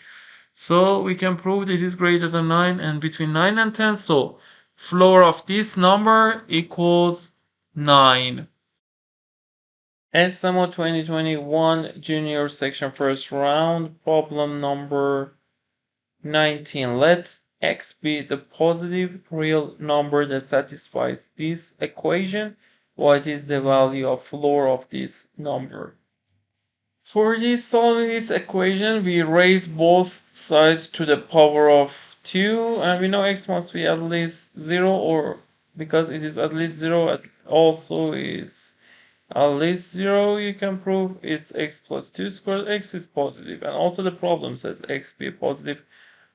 So we can prove that it is greater than 9 and between 9 and 10. So floor of this number equals 9. SMO 2021 junior section first round, problem number 19. Let x be the positive real number that satisfies this equation. What is the value of floor of this number? For this solving this equation, we raise both sides to the power of 2, and we know x must be at least 0, or because it is at least 0, it also is at least 0. You can prove it's x plus 2 squared. X is positive, and also the problem says x be a positive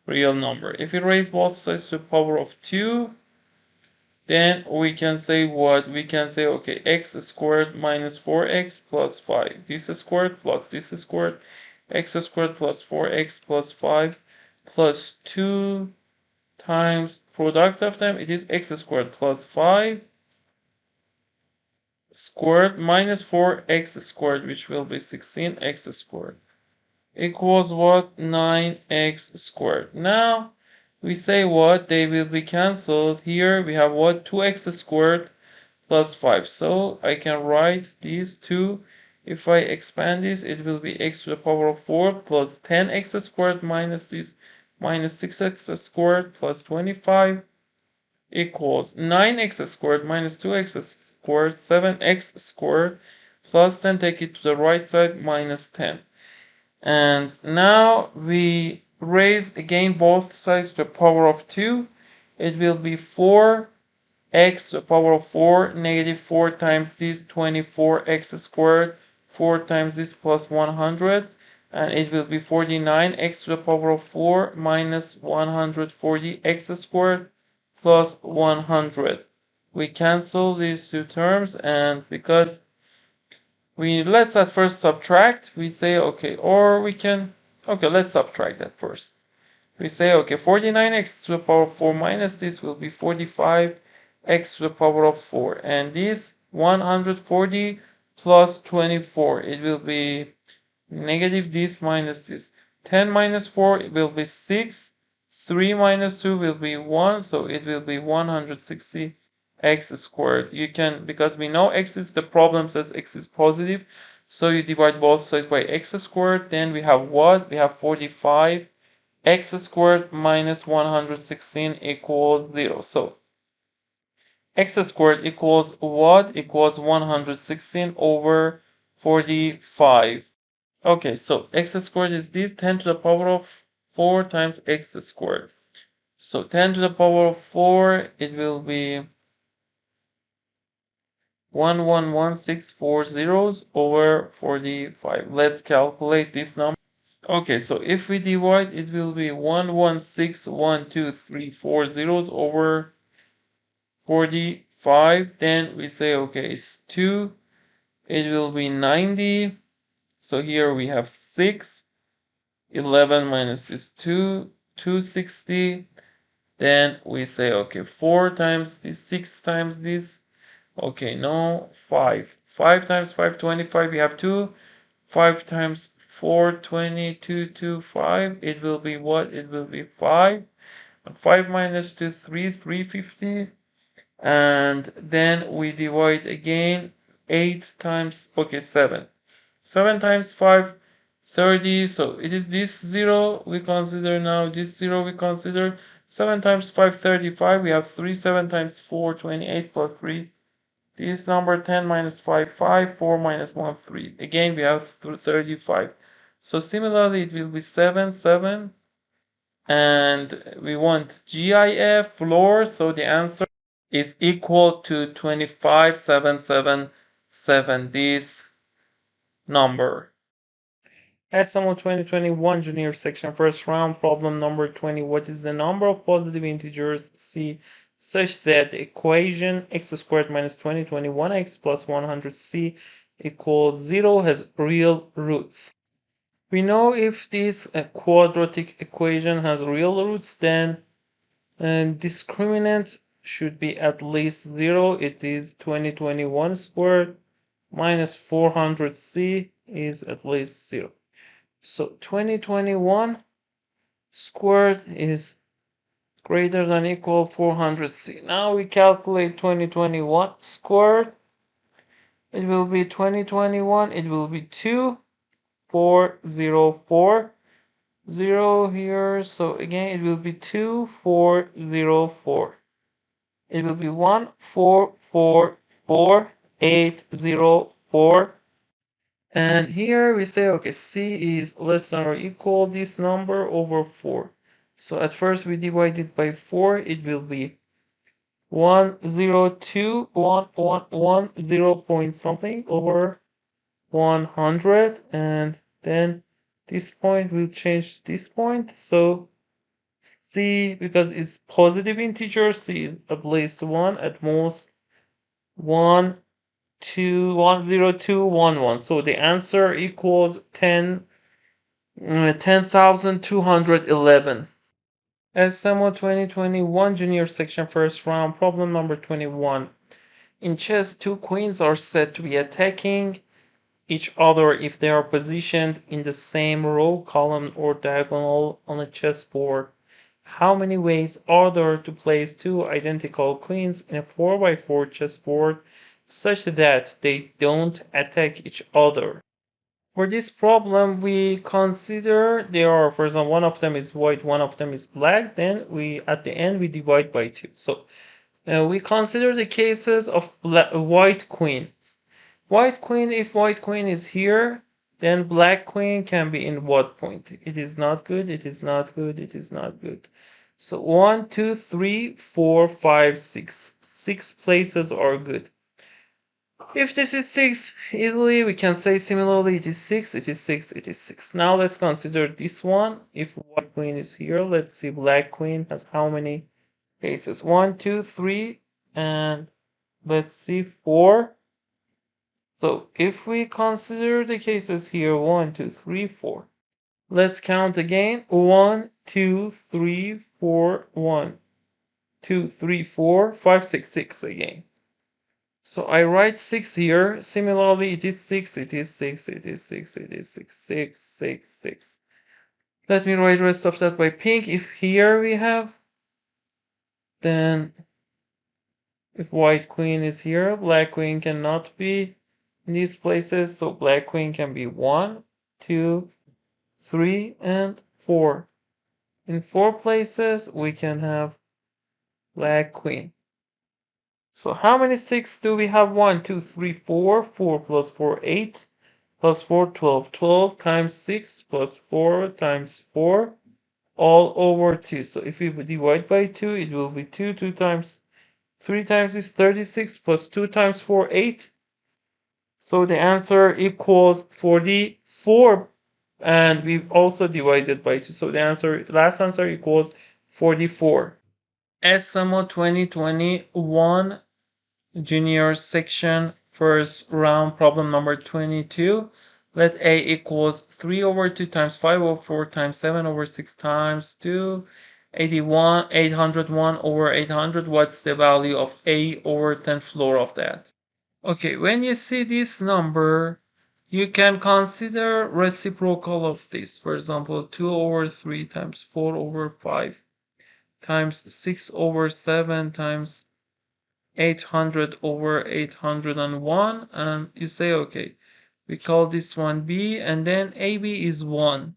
real number. If we raise both sides to the power of 2, then we can say what? We can say, okay, x squared minus 4x plus 5. This squared plus this squared. X squared plus 4x plus 5 plus 2 times product of them. It is x squared plus 5 squared minus 4x squared, which will be 16x squared, equals what? 9x squared. Now we say what? They will be cancelled. Here we have what? 2x squared plus 5. So I can write these two. If I expand this, it will be x to the power of 4 plus 10x squared minus this minus 6x squared plus 25 equals 9x squared minus 2x squared, 7x squared plus 10, take it to the right side, minus 10. And now we raise again both sides to the power of 2. It will be 4x to the power of 4, negative 4 times this, 24x squared, 4 times this plus 100, and it will be 49x to the power of 4 minus 140x squared plus 100. We cancel these two terms, and because let's at first subtract, we say okay, or we can, okay, let's subtract at first. We say okay, 49x to the power of 4 minus this will be 45x to the power of 4, and this 140 plus 24, it will be negative this minus this. 10 minus 4, it will be 6. 3 minus 2 will be 1, so it will be 160 x squared. You can, because we know x is, the problem says x is positive, so you divide both sides by x squared. Then we have what? We have 45 x squared minus 116 equals 0. So x squared equals what? Equals 116 over 45. Okay, so x squared is this, 10 to the power of 4 times x squared. So 10 to the power of 4, it will be 1116 zeros over 45. Let's calculate this number. Okay, so if we divide, it will be 116123 zeros over 45. Then we say, okay, it's 2. It will be 90. So here we have 6. 11 minus this 2, 260. Then we say, okay, 4 times this, 6 times this. Okay, no, 5. 5 times 5, 25. We have 2. 5 times 4, 2225. It will be what? It will be 5. 5 minus 2, 3, 350. And then we divide again. 8 times, okay, 7. 7 times 5, 30. So it is this 0 we consider now. This 0 we consider. 7 times 5, 35. We have 3. 7 times 4, 28 plus 3. This number 10 minus 5, 5, 4 minus 1, 3. Again, we have 35. So similarly, it will be 7, 7. And we want GIF floor. So the answer is equal to 25777. This number. SMO 2021 Junior Section First Round Problem number 20. What is the number of positive integers C such that the equation x squared minus 2021x plus 100c equals 0 has real roots? We know if this quadratic equation has real roots, then discriminant should be at least 0. It is 2021 squared minus 400c is at least 0. So 2021 squared is greater than equal 400c. Now we calculate 2021 squared. It will be 2021. It will be 2404. 0 here. So again, it will be 2404. It will be 1444804. And here we say, okay, c is less than or equal this number over 4. So at first we divide it by 4. It will be 102, 0 point something over 100. And then this point will change this point. So c, because it's positive integer, c is at least 1, at most 1. 10211. So the answer equals 10,211. SMO 2021 Junior Section First Round Problem number 21. In chess, two queens are said to be attacking each other if they are positioned in the same row, column, or diagonal on a chessboard. How many ways are there to place two identical queens in a 4x4 chessboard such that they don't attack each other? For this problem, we consider there are, for example, one of them is white, one of them is black. Then at the end, we divide by 2. So we consider the cases of white queens. White queen, if white queen is here, then black queen can be in what point? It is not good, it is not good, it is not good. So 1, 2, 3, 4, 5, 6. 6 places are good. If this is 6, easily we can say similarly it is 6, it is 6, it is 6. Now let's consider this one. If white queen is here, let's see black queen has how many cases? 1, 2, 3, and let's see 4. So if we consider the cases here, 1, 2, 3, 4. Let's count again. 1, 2, 3, 4, 1, 2, 3, 4, 5, 6, 6 again. So I write 6 here. Similarly, it is 6, it is 6, it is 6, it is 6, 6, 6, 6. Let me write the rest of that by pink. If here we have, then if white queen is here, black queen cannot be in these places. So black queen can be 1, 2, 3, and 4. In 4 places, we can have black queen. So how many 6 do we have? 1, 2, 3, 4. 4 plus 4, 8. Plus 4, 12. 12 times 6 plus 4 times 4. All over 2. So if we divide by 2, it will be 2. 2 times 3 times is 36. Plus 2 times 4, 8. So the answer equals 44. And we've also divided by 2. So the last answer equals 44. SMO 2021 Junior Section First Round Problem number 22. Let A equals 3 over 2 times 5 over 4 times 7 over 6 times 2. 801 over 800. What's the value of A over 10 floor of that? Okay, when you see this number, you can consider reciprocal of this. For example, 2 over 3 times 4 over 5 times 6 over 7 times 800 over 801, and you say, okay, we call this one B, and then AB is 1.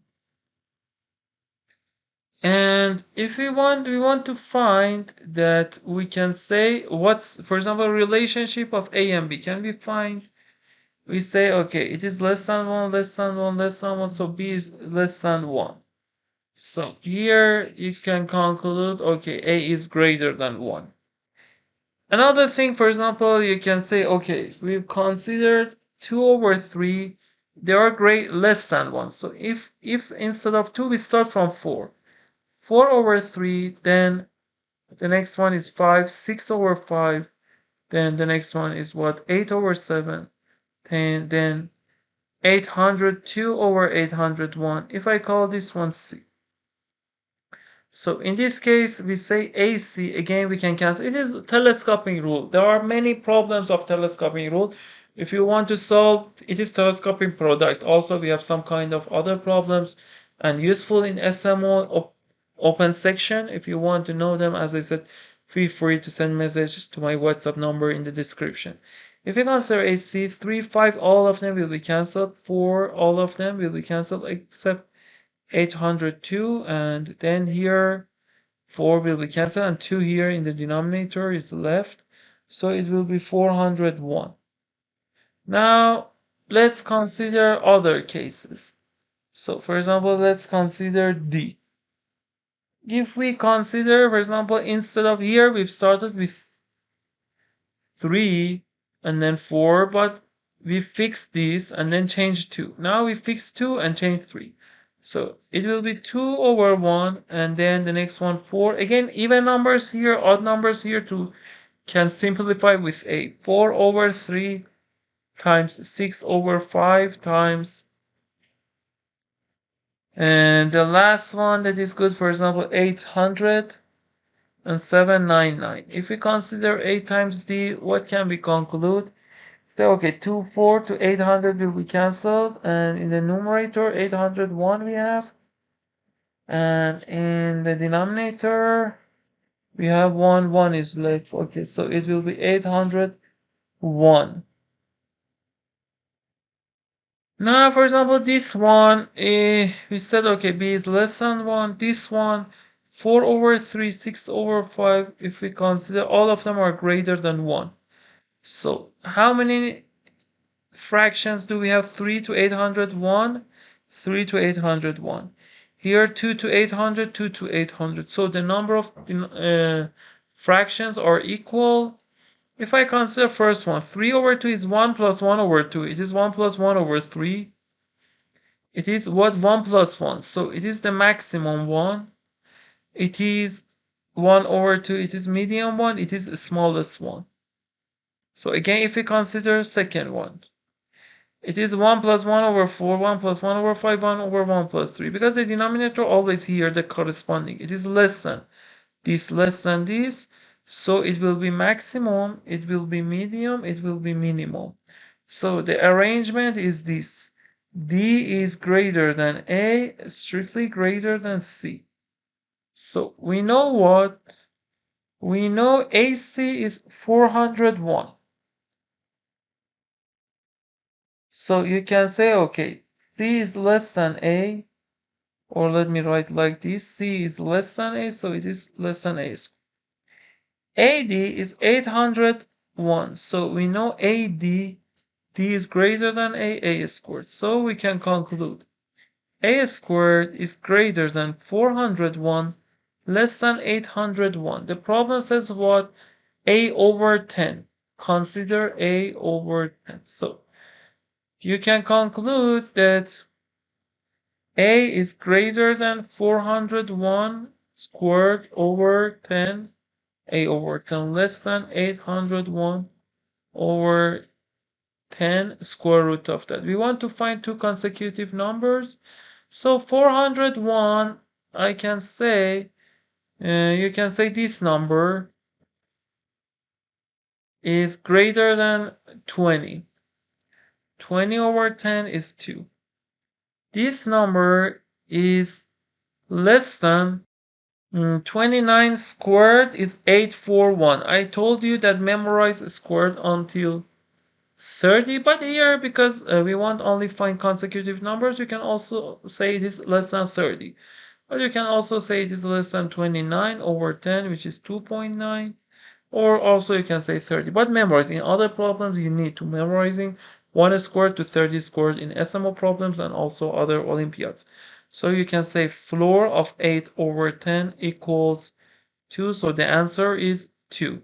And if we want to find that, we can say what's, for example, relationship of A and B. Can we find? We say, okay, it is less than 1, less than 1, less than 1, so B is less than 1. So here you can conclude, okay, A is greater than 1. Another thing, for example, you can say, okay, we've considered 2 over 3, they are less than 1. So if instead of 2, we start from 4. 4 over 3, then the next one is 5, 6 over 5, then the next one is what? 8 over 7, then 802 over 801. If I call this one C. So in this case, we say AC. Again, we can cancel. It is telescoping rule. There are many problems of telescoping rule. If you want to solve, it is telescoping product. Also, we have some kind of other problems and useful in SMO open section. If you want to know them, as I said, feel free to send message to my WhatsApp number in the description. If you consider AC, 3, 5, all of them will be cancelled. 4, all of them will be cancelled except 802, and then here 4 will be cancelled and 2 here in the denominator is left, so it will be 401. Now let's consider other cases. So for example, let's consider D. If we consider, for example, instead of here we've started with 3 and then 4, but we fixed this and then changed 2. Now we fix 2 and change 3. So it will be 2 over 1, and then the next one 4. Again, even numbers here, odd numbers here too, can simplify with 8. 4 over 3 times 6 over 5 times, and the last one that is good, for example, 800 and 799. If we consider 8 times D, what can we conclude? So, okay, 2, 4 to 800 will be cancelled, and in the numerator 801 we have, and in the denominator we have 1 is left. Okay, so it will be 801. Now, for example, this one, we said, okay, B is less than 1. This one, 4 over 3, 6 over 5, if we consider all of them are greater than 1. So how many fractions do we have? 3 to 801, 3 to 801. Here 2 to 800, 2 to 800. So the number of fractions are equal. If I consider first one, 3 over 2 is 1 plus 1 over 2. It is 1 plus 1 over 3. It is what? 1 plus 1. So it is the maximum one. It is 1 over 2. It is medium one. It is the smallest one. So again, if we consider second one, it is 1 plus 1 over 4, 1 plus 1 over 5, 1 over 1 plus 3. Because the denominator always here, the corresponding. It is less than this, less than this. So it will be maximum, it will be medium, it will be minimum. So the arrangement is this. D is greater than A, strictly greater than C. So we know what? We know AC is 401. So you can say, okay, C is less than A, or let me write like this, C is less than A, so it is less than A squared. AD is 801, so we know AD, D is greater than A squared. So we can conclude A squared is greater than 401, less than 801. The problem says what? A over 10. Consider A over 10. So you can conclude that A is greater than 401 squared over 10, A over 10 less than 801 over 10 square root of that. We want to find two consecutive numbers. So 401, I can say, you can say this number is greater than 20. 20 over 10 is 2. This number is less than 29 squared is 841. I told you that memorize squared until 30, but here because we want only find consecutive numbers, you can also say it is less than 30. But you can also say it is less than 29 over 10, which is 2.9. Or also you can say 30. But memorize. In other problems, you need to memorizing 1 squared to 30 squared in SMO problems and also other Olympiads. So you can say floor of 8 over 10 equals 2. So the answer is 2.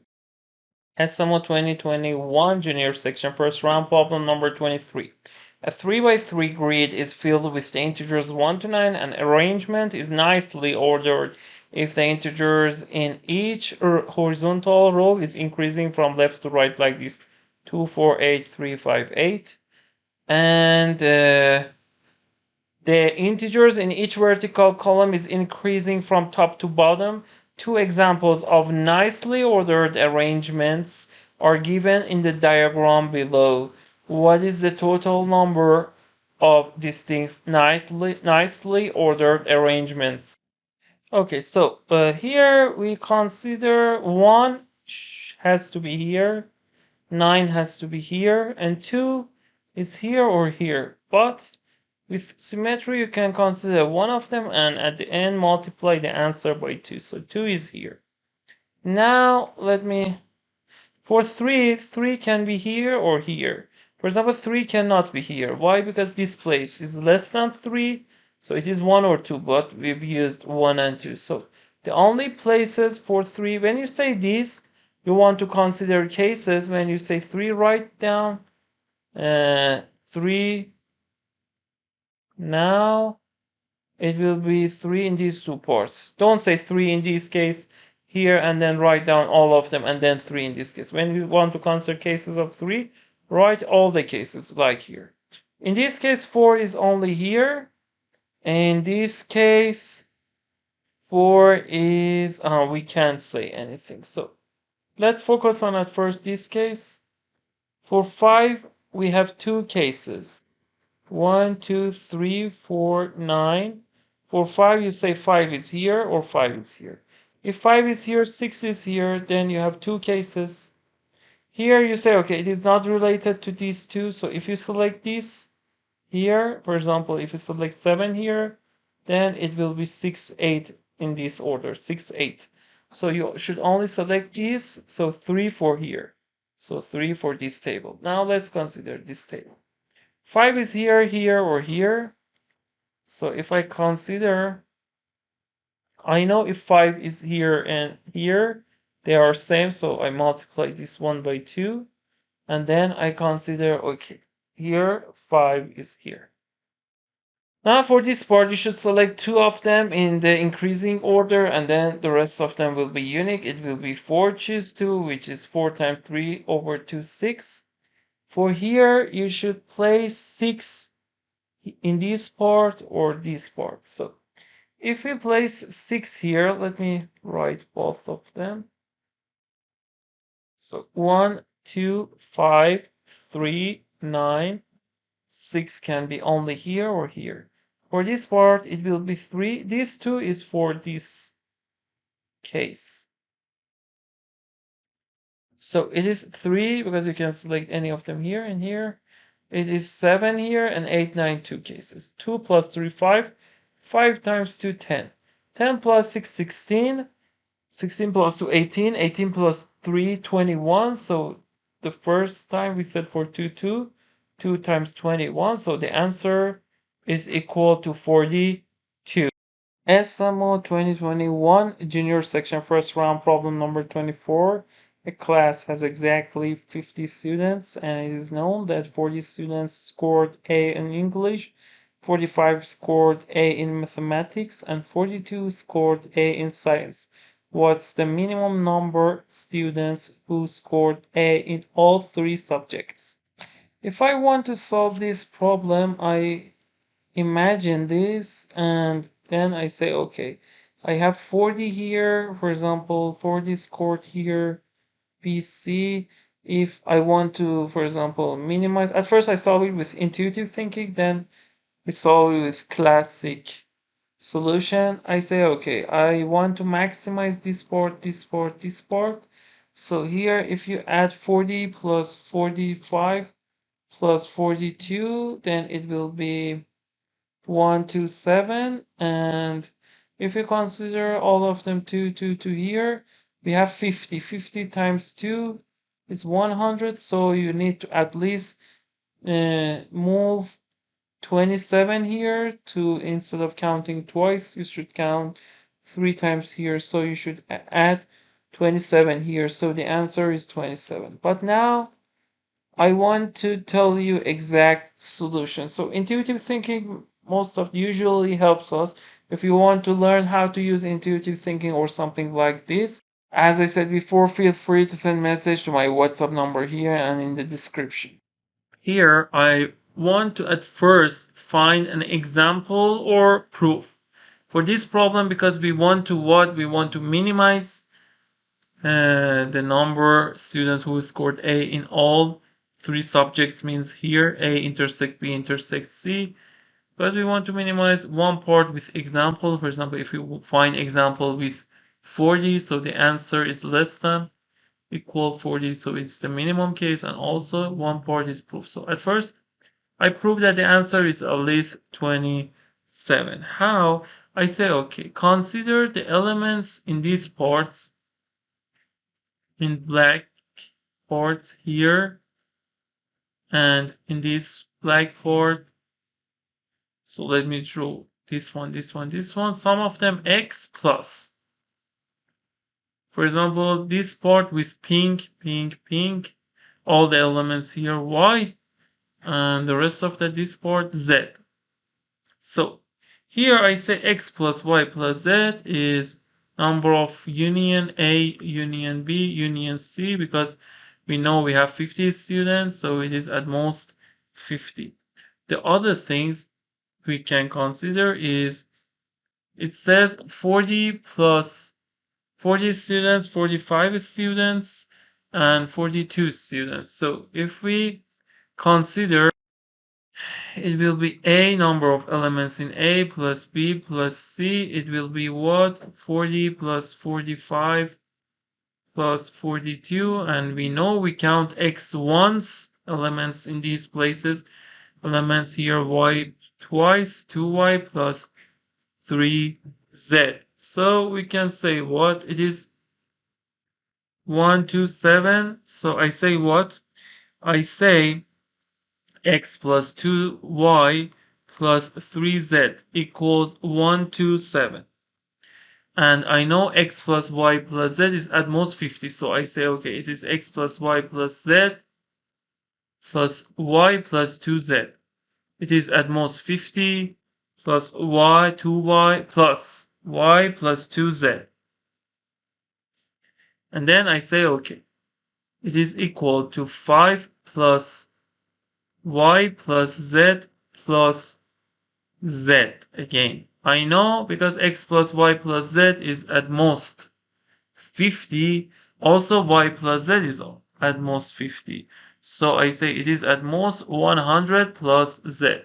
SMO 2021 Junior Section First Round Problem number 23. A 3 by 3 grid is filled with the integers 1 to 9 and arrangement is nicely ordered if the integers in each horizontal row is increasing from left to right like this 2, 4, 8, 3, 5, 8. And the integers in each vertical column is increasing from top to bottom. Two examples of nicely ordered arrangements are given in the diagram below. What is the total number of distinct nicely ordered arrangements? Okay, so here we consider 1 has to be here, 9 has to be here, and 2 is here or here. But with symmetry, you can consider one of them and at the end multiply the answer by 2. So 2 is here. Now for 3, 3 can be here or here. For example, 3 cannot be here. Why? Because this place is less than 3, so it is 1 or 2, but we've used 1 and 2. So the only places for 3, when you say this, you want to consider cases. When you say 3, write down 3. Now it will be 3 in these two parts. Don't say 3 in this case here and then write down all of them and then 3 in this case. When you want to consider cases of 3, write all the cases like here. In this case, 4 is only here. In this case, 4 is, we can't say anything. So let's focus on at first this case. For 5, we have 2 cases. 1, 2, 3, 4, 9. For 5, you say 5 is here or 5 is here. If 5 is here, 6 is here, then you have 2 cases. Here you say, okay, it is not related to these two. So if you select this here, for example, if you select 7 here, then it will be 6, 8 in this order, 6, 8. So you should only select these. So 3 for here. So 3 for this table. Now let's consider this table. 5 is here, here, or here. So if I consider, I know if 5 is here and here, they are same. So I multiply this one by 2. And then I consider, okay, here 5 is here. Now for this part, you should select 2 of them in the increasing order, and then the rest of them will be unique. It will be 4 choose 2, which is 4 times 3 over 2, 6. For here, you should place 6 in this part or this part. So if we place 6 here, let me write both of them. So 1, 2, 5, 3, 9, 6 can be only here or here. For this part, it will be 3. This 2 is for this case. So it is 3 because you can select any of them here and here. It is 7 here and 8, 9, 2 cases. 2 plus 3, 5. 5 times 2, 10. 10 plus 6, 16. 16 plus 2, 18. 18 plus 3, 21. So the first time we said for 2, 2. 2 times 21. So the answer is equal to 42. SMO 2021 Junior Section First Round Problem number 24. A class has exactly 50 students, and it is known that 40 students scored A in English, 45 scored A in mathematics, and 42 scored A in science. What's the minimum number students who scored A in all 3 subjects? If I want to solve this problem, I imagine this and then I say, okay, I have 40 here, for example, 40 scored here, BC. if I want to, for example, minimize, at first I solve it with intuitive thinking, then we solve it with classic solution. I say, okay, I want to maximize this part, this part, this part. So here, if you add 40 plus 45 plus 42, then it will be 127. And if you consider all of them 2 here, we have 50. 50 times 2 is 100. So you need to at least move 27 here to, instead of counting twice, you should count 3 times here. So you should add 27 here. So the answer is 27. But now I want to tell you exact solution. So intuitive thinking most of usually helps us if you want to learn how to use intuitive thinking or something like this. As I said before, feel free to send message to my WhatsApp number here and in the description. Here I want to at first find an example or proof for this problem, because we want to what? We want to minimize the number students who scored A in all three subjects, means here A intersect B intersect C, but we want to minimize one part with example. For example, if you find example with 40, so the answer is less than equal 40, so it's the minimum case, and also one part is proof. So at first I prove that the answer is at least 27. How? I say, okay, consider the elements in these parts, in black parts here, and in this black part. So let me draw this one, this one, this one. Some of them x plus. For example, this part with pink, pink, pink. All the elements here y, and the rest of this part z. So here I say x plus y plus z is number of union A, union B, union C, because we know we have 50 students, so it is at most 50. The other things we can consider is, it says 40 plus 40 students, 45 students, and 42 students. So if we consider, it will be a number of elements in A plus B plus C. It will be what? 40 plus 45 plus 42. And we know we count x once, elements in these places. Elements here, y twice, 2y plus 3z. So we can say what? It is 127. So I say what? I say x plus 2y plus 3z equals 127. And I know x plus y plus z is at most 50. So I say, okay, it is x plus y plus z plus y plus 2z. It is at most 50 plus y, 2y plus y plus 2z. And then I say, okay, it is equal to 5 plus y plus z plus z again. I know because x plus y plus z is at most 50. Also y plus z is at most 50. So I say it is at most 100 plus z.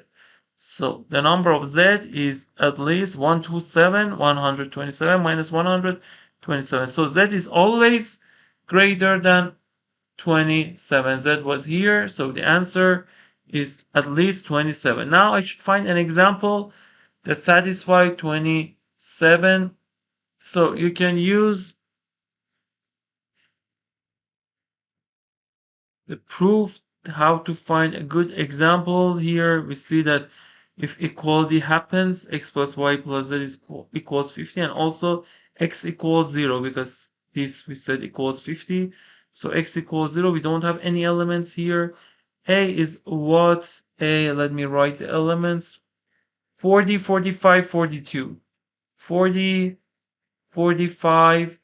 So the number of z is at least 127, 127 minus 127. So z is always greater than 27. Z was here, so the answer is at least 27. Now I should find an example that satisfies 27. So you can use the proof how to find a good example. Here we see that if equality happens, x plus y plus z is equals 50, and also x equals 0, because this we said equals 50. So x equals 0, we don't have any elements here. A is what? A, let me write the elements. 40, 45, 42. 40, 45,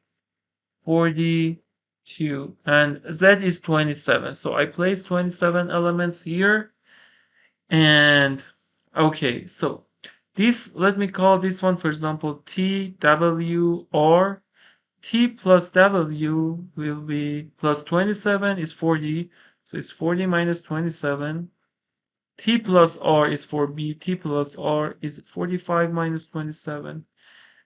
42. And Z is 27. So I place 27 elements here. And okay, so this, let me call this one, for example, T, W, R. t plus w will be plus 27 is 40. So it's 40 minus 27. T plus r is 4b. T plus r is 45 minus 27.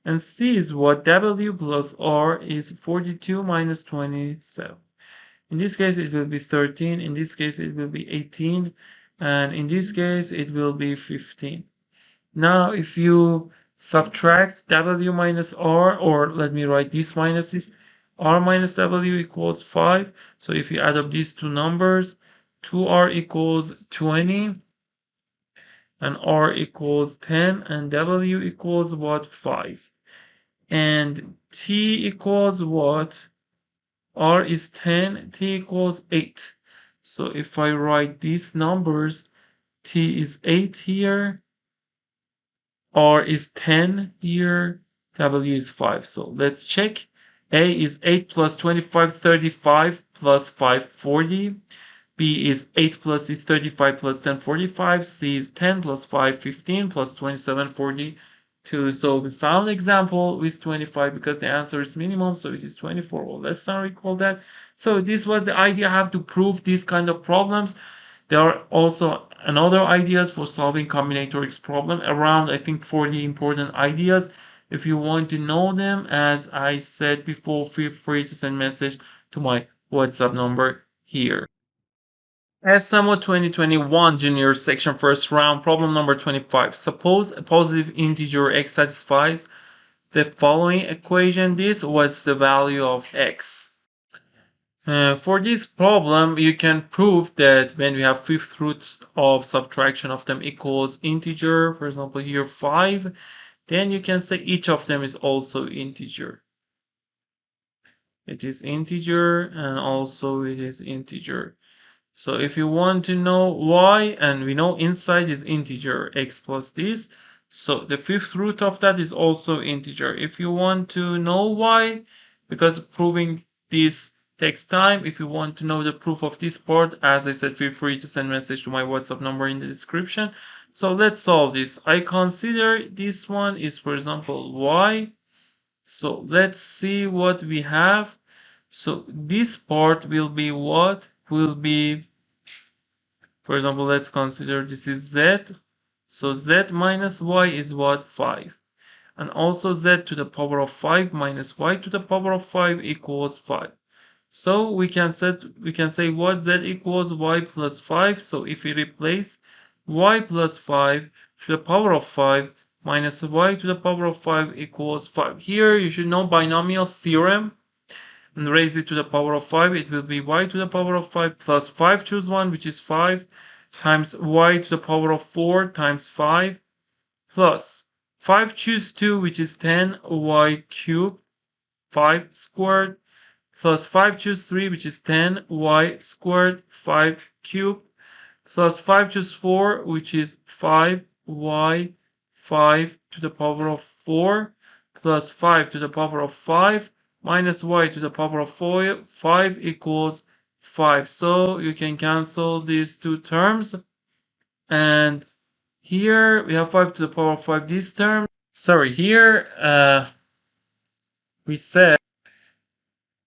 And c is what? W plus r is 42 minus 27. In this case, it will be 13. In this case, it will be 18. And in this case, it will be 15. Now, if you subtract w minus r, or let me write this minus this, r minus w equals 5. So if you add up these two numbers, 2r equals 20, and r equals 10, and w equals what? 5. And t equals what? R is 10, t equals 8. So if I write these numbers, t is 8 here, r is 10 here, w is 5. So let's check. A is 8 plus 25, 35 plus 5, 40. B is 8 plus is 35 plus 10, 45. C is 10 plus 5, 15 plus 27, 42. So we found example with 25 because the answer is minimum, so it is 24 or less than, recall that. So this was the idea how to prove these kind of problems. There are also another ideas for solving combinatorics problem, around I think 40 important ideas. If you want to know them, as I said before, feel free to send message to my WhatsApp number here. SMO 2021 junior section first round, problem number 25. Suppose a positive integer x satisfies the following equation. This was the value of x. For this problem, you can prove that when we have fifth root of subtraction of them equals integer, for example here 5, then you can say each of them is also integer. It is integer, and also it is integer. So if you want to know y, and we know inside is integer, x plus this, so the fifth root of that is also integer. If you want to know y, because proving this takes time, if you want to know the proof of this part, as I said, feel free to send message to my WhatsApp number in the description. So let's solve this. I consider this one is, for example, y. So let's see what we have. So this part will be what? Will be, for example, let's consider this is z. So z minus y is what? 5. And also z to the power of 5 minus y to the power of 5 equals 5. So we can say what? Z equals y plus 5. So if we replace y plus 5 to the power of 5 minus y to the power of 5 equals 5. Here you should know binomial theorem and raise it to the power of 5. It will be y to the power of 5 plus 5, choose 1, which is 5, times y to the power of 4 times 5, plus 5, choose 2, which is 10, y cubed, 5 squared, plus 5, choose 3, which is 10, y squared, 5 cubed, plus 5, choose 4, which is 5, y, 5 to the power of 4, plus 5 to the power of 5, minus y to the power of 5 equals 5. So you can cancel these two terms. And here we have 5 to the power of 5 this term. Sorry, here we said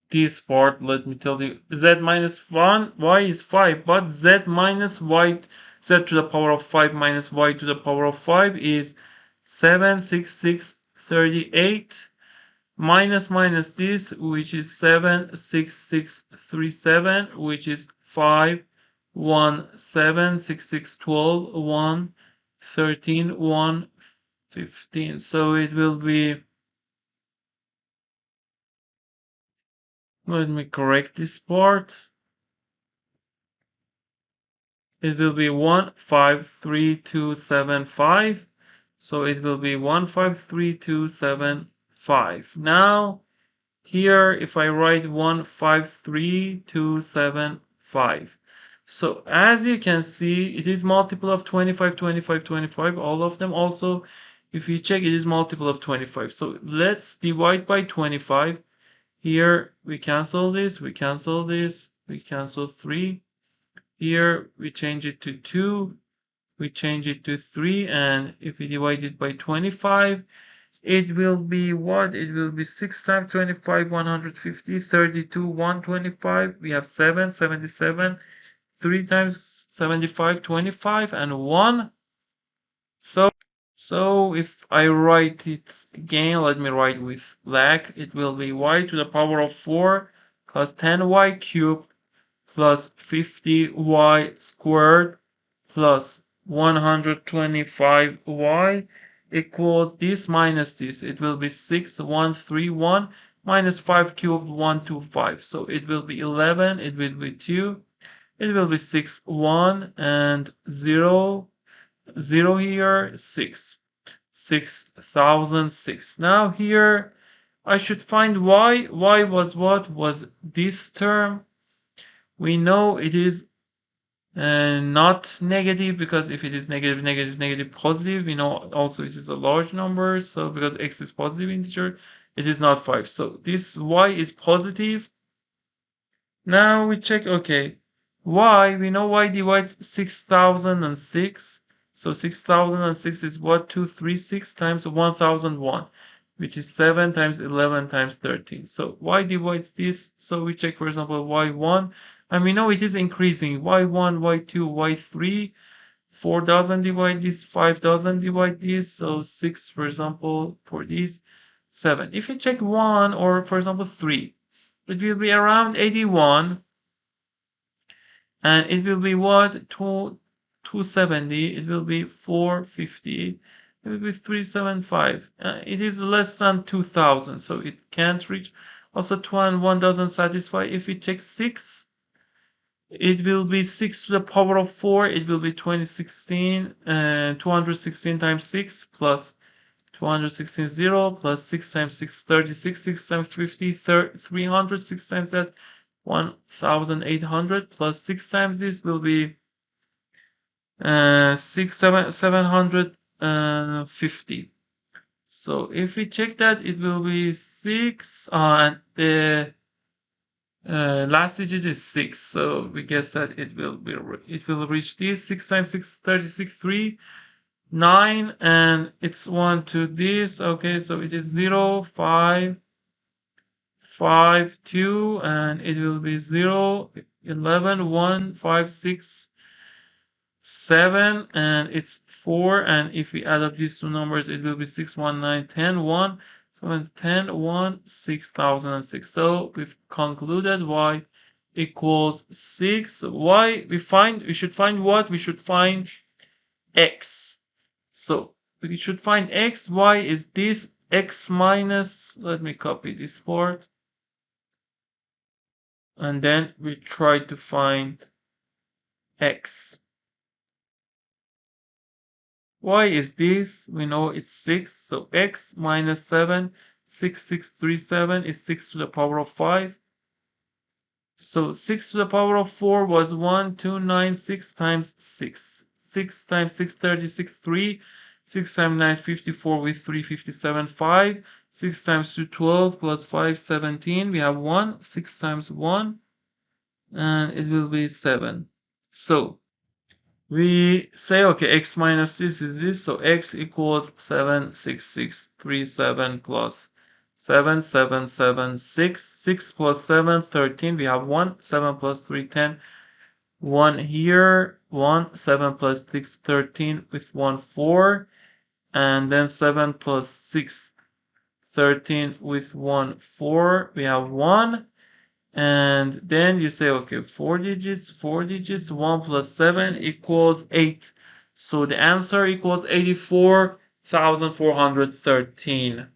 this part, let me tell you, z minus 1, y is 5, but z minus y, z to the power of 5 minus y to the power of 5 is 7, 6, 6, 38, minus this, which is 7, 6, 6, 3, 7, which is 5, 1, 7, 6, 6, 12, 1, 13, 1, 15. So it will be, let me correct this part. It will be 153275. So it will be 153275. Now, here, if I write 153275. So as you can see, it is multiple of 25, 25, 25, all of them. Also, if you check, it is multiple of 25. So let's divide by 25. Here, we cancel this, we cancel this, we cancel 3. Here, we change it to 2, we change it to 3, and if we divide it by 25, it will be what? It will be 6 times 25, 150, 32, 125. We have 7, 77. 3 times 75, 25, and 1. So if I write it again, let me write with black. It will be y to the power of 4 plus 10y cubed plus 50y squared plus 125y equals this minus this. It will be 6131 minus 5 cubed 125. So it will be 11, it will be 2, it will be 6, 1, and 0, 0 here, 6. 6006. Now here I should find y. Y was what? Was this term. We know it is not negative, because if it is negative, negative, negative, positive, we know also it is a large number. So because x is positive integer, it is not 5. So this y is positive. Now we check, okay, y, we know y divides 6006. So 6006 is what? 236 times 1001, which is 7 times 11 times 13. So y divides this. So we check, for example, y1, and we know it is increasing. y1, y2, y3. 4 doesn't divide this, 5 doesn't divide this. So 6, for example, for this, 7. If you check 1, or for example 3, it will be around 81, and it will be what? 270. It will be 450. It will be 375. It is less than 2000, so it can't reach. Also 2 and 1 doesn't satisfy. If we check 6, it will be 6 to the power of 4. It will be 2016, 216 times 6 plus 216, 0 plus 6 times 6, 36, 6 times 50, 300, 6 times that, 1800, plus 6 times this will be 750. So if we check that, it will be 6, and the last digit is 6. So we guess that it will reach this. 6 times 6, 36, 3, 9, and it's 1 to this. Okay, so it is 0, 5, 5, 2, and it will be 0, 11, 1, 5, 6, 7, and it's 4. And if we add up these two numbers, it will be 6, 1, 9, 10, 1, 7, 10, 1, 6006. So we've concluded y equals 6. We should find what? We should find x. So we should find x. Y is this x minus, let me copy this part, and then we try to find x. Y is this, we know it's 6, so x minus 7, 6637 is 6 to the power of 5. So 6 to the power of 4 was 1296 times 6. 6 times 6, 36, 3. 6 times 9, 54 with 3, 57, 5. 6 times 2, 12 plus 5, 17. We have 1. 6 times 1, and it will be 7. So we say, okay, x minus this is this, so x equals 76637 plus 7776. 6 plus 7, 13. We have 1. 7 plus 3, 10. 1 here, 1. 7 plus 6, 13 with 1, 4. And then 7 plus 6, 13 with 1, 4. We have 1. And then you say, okay, 4 digits, 1 plus 7 equals 8. So the answer equals 84,413.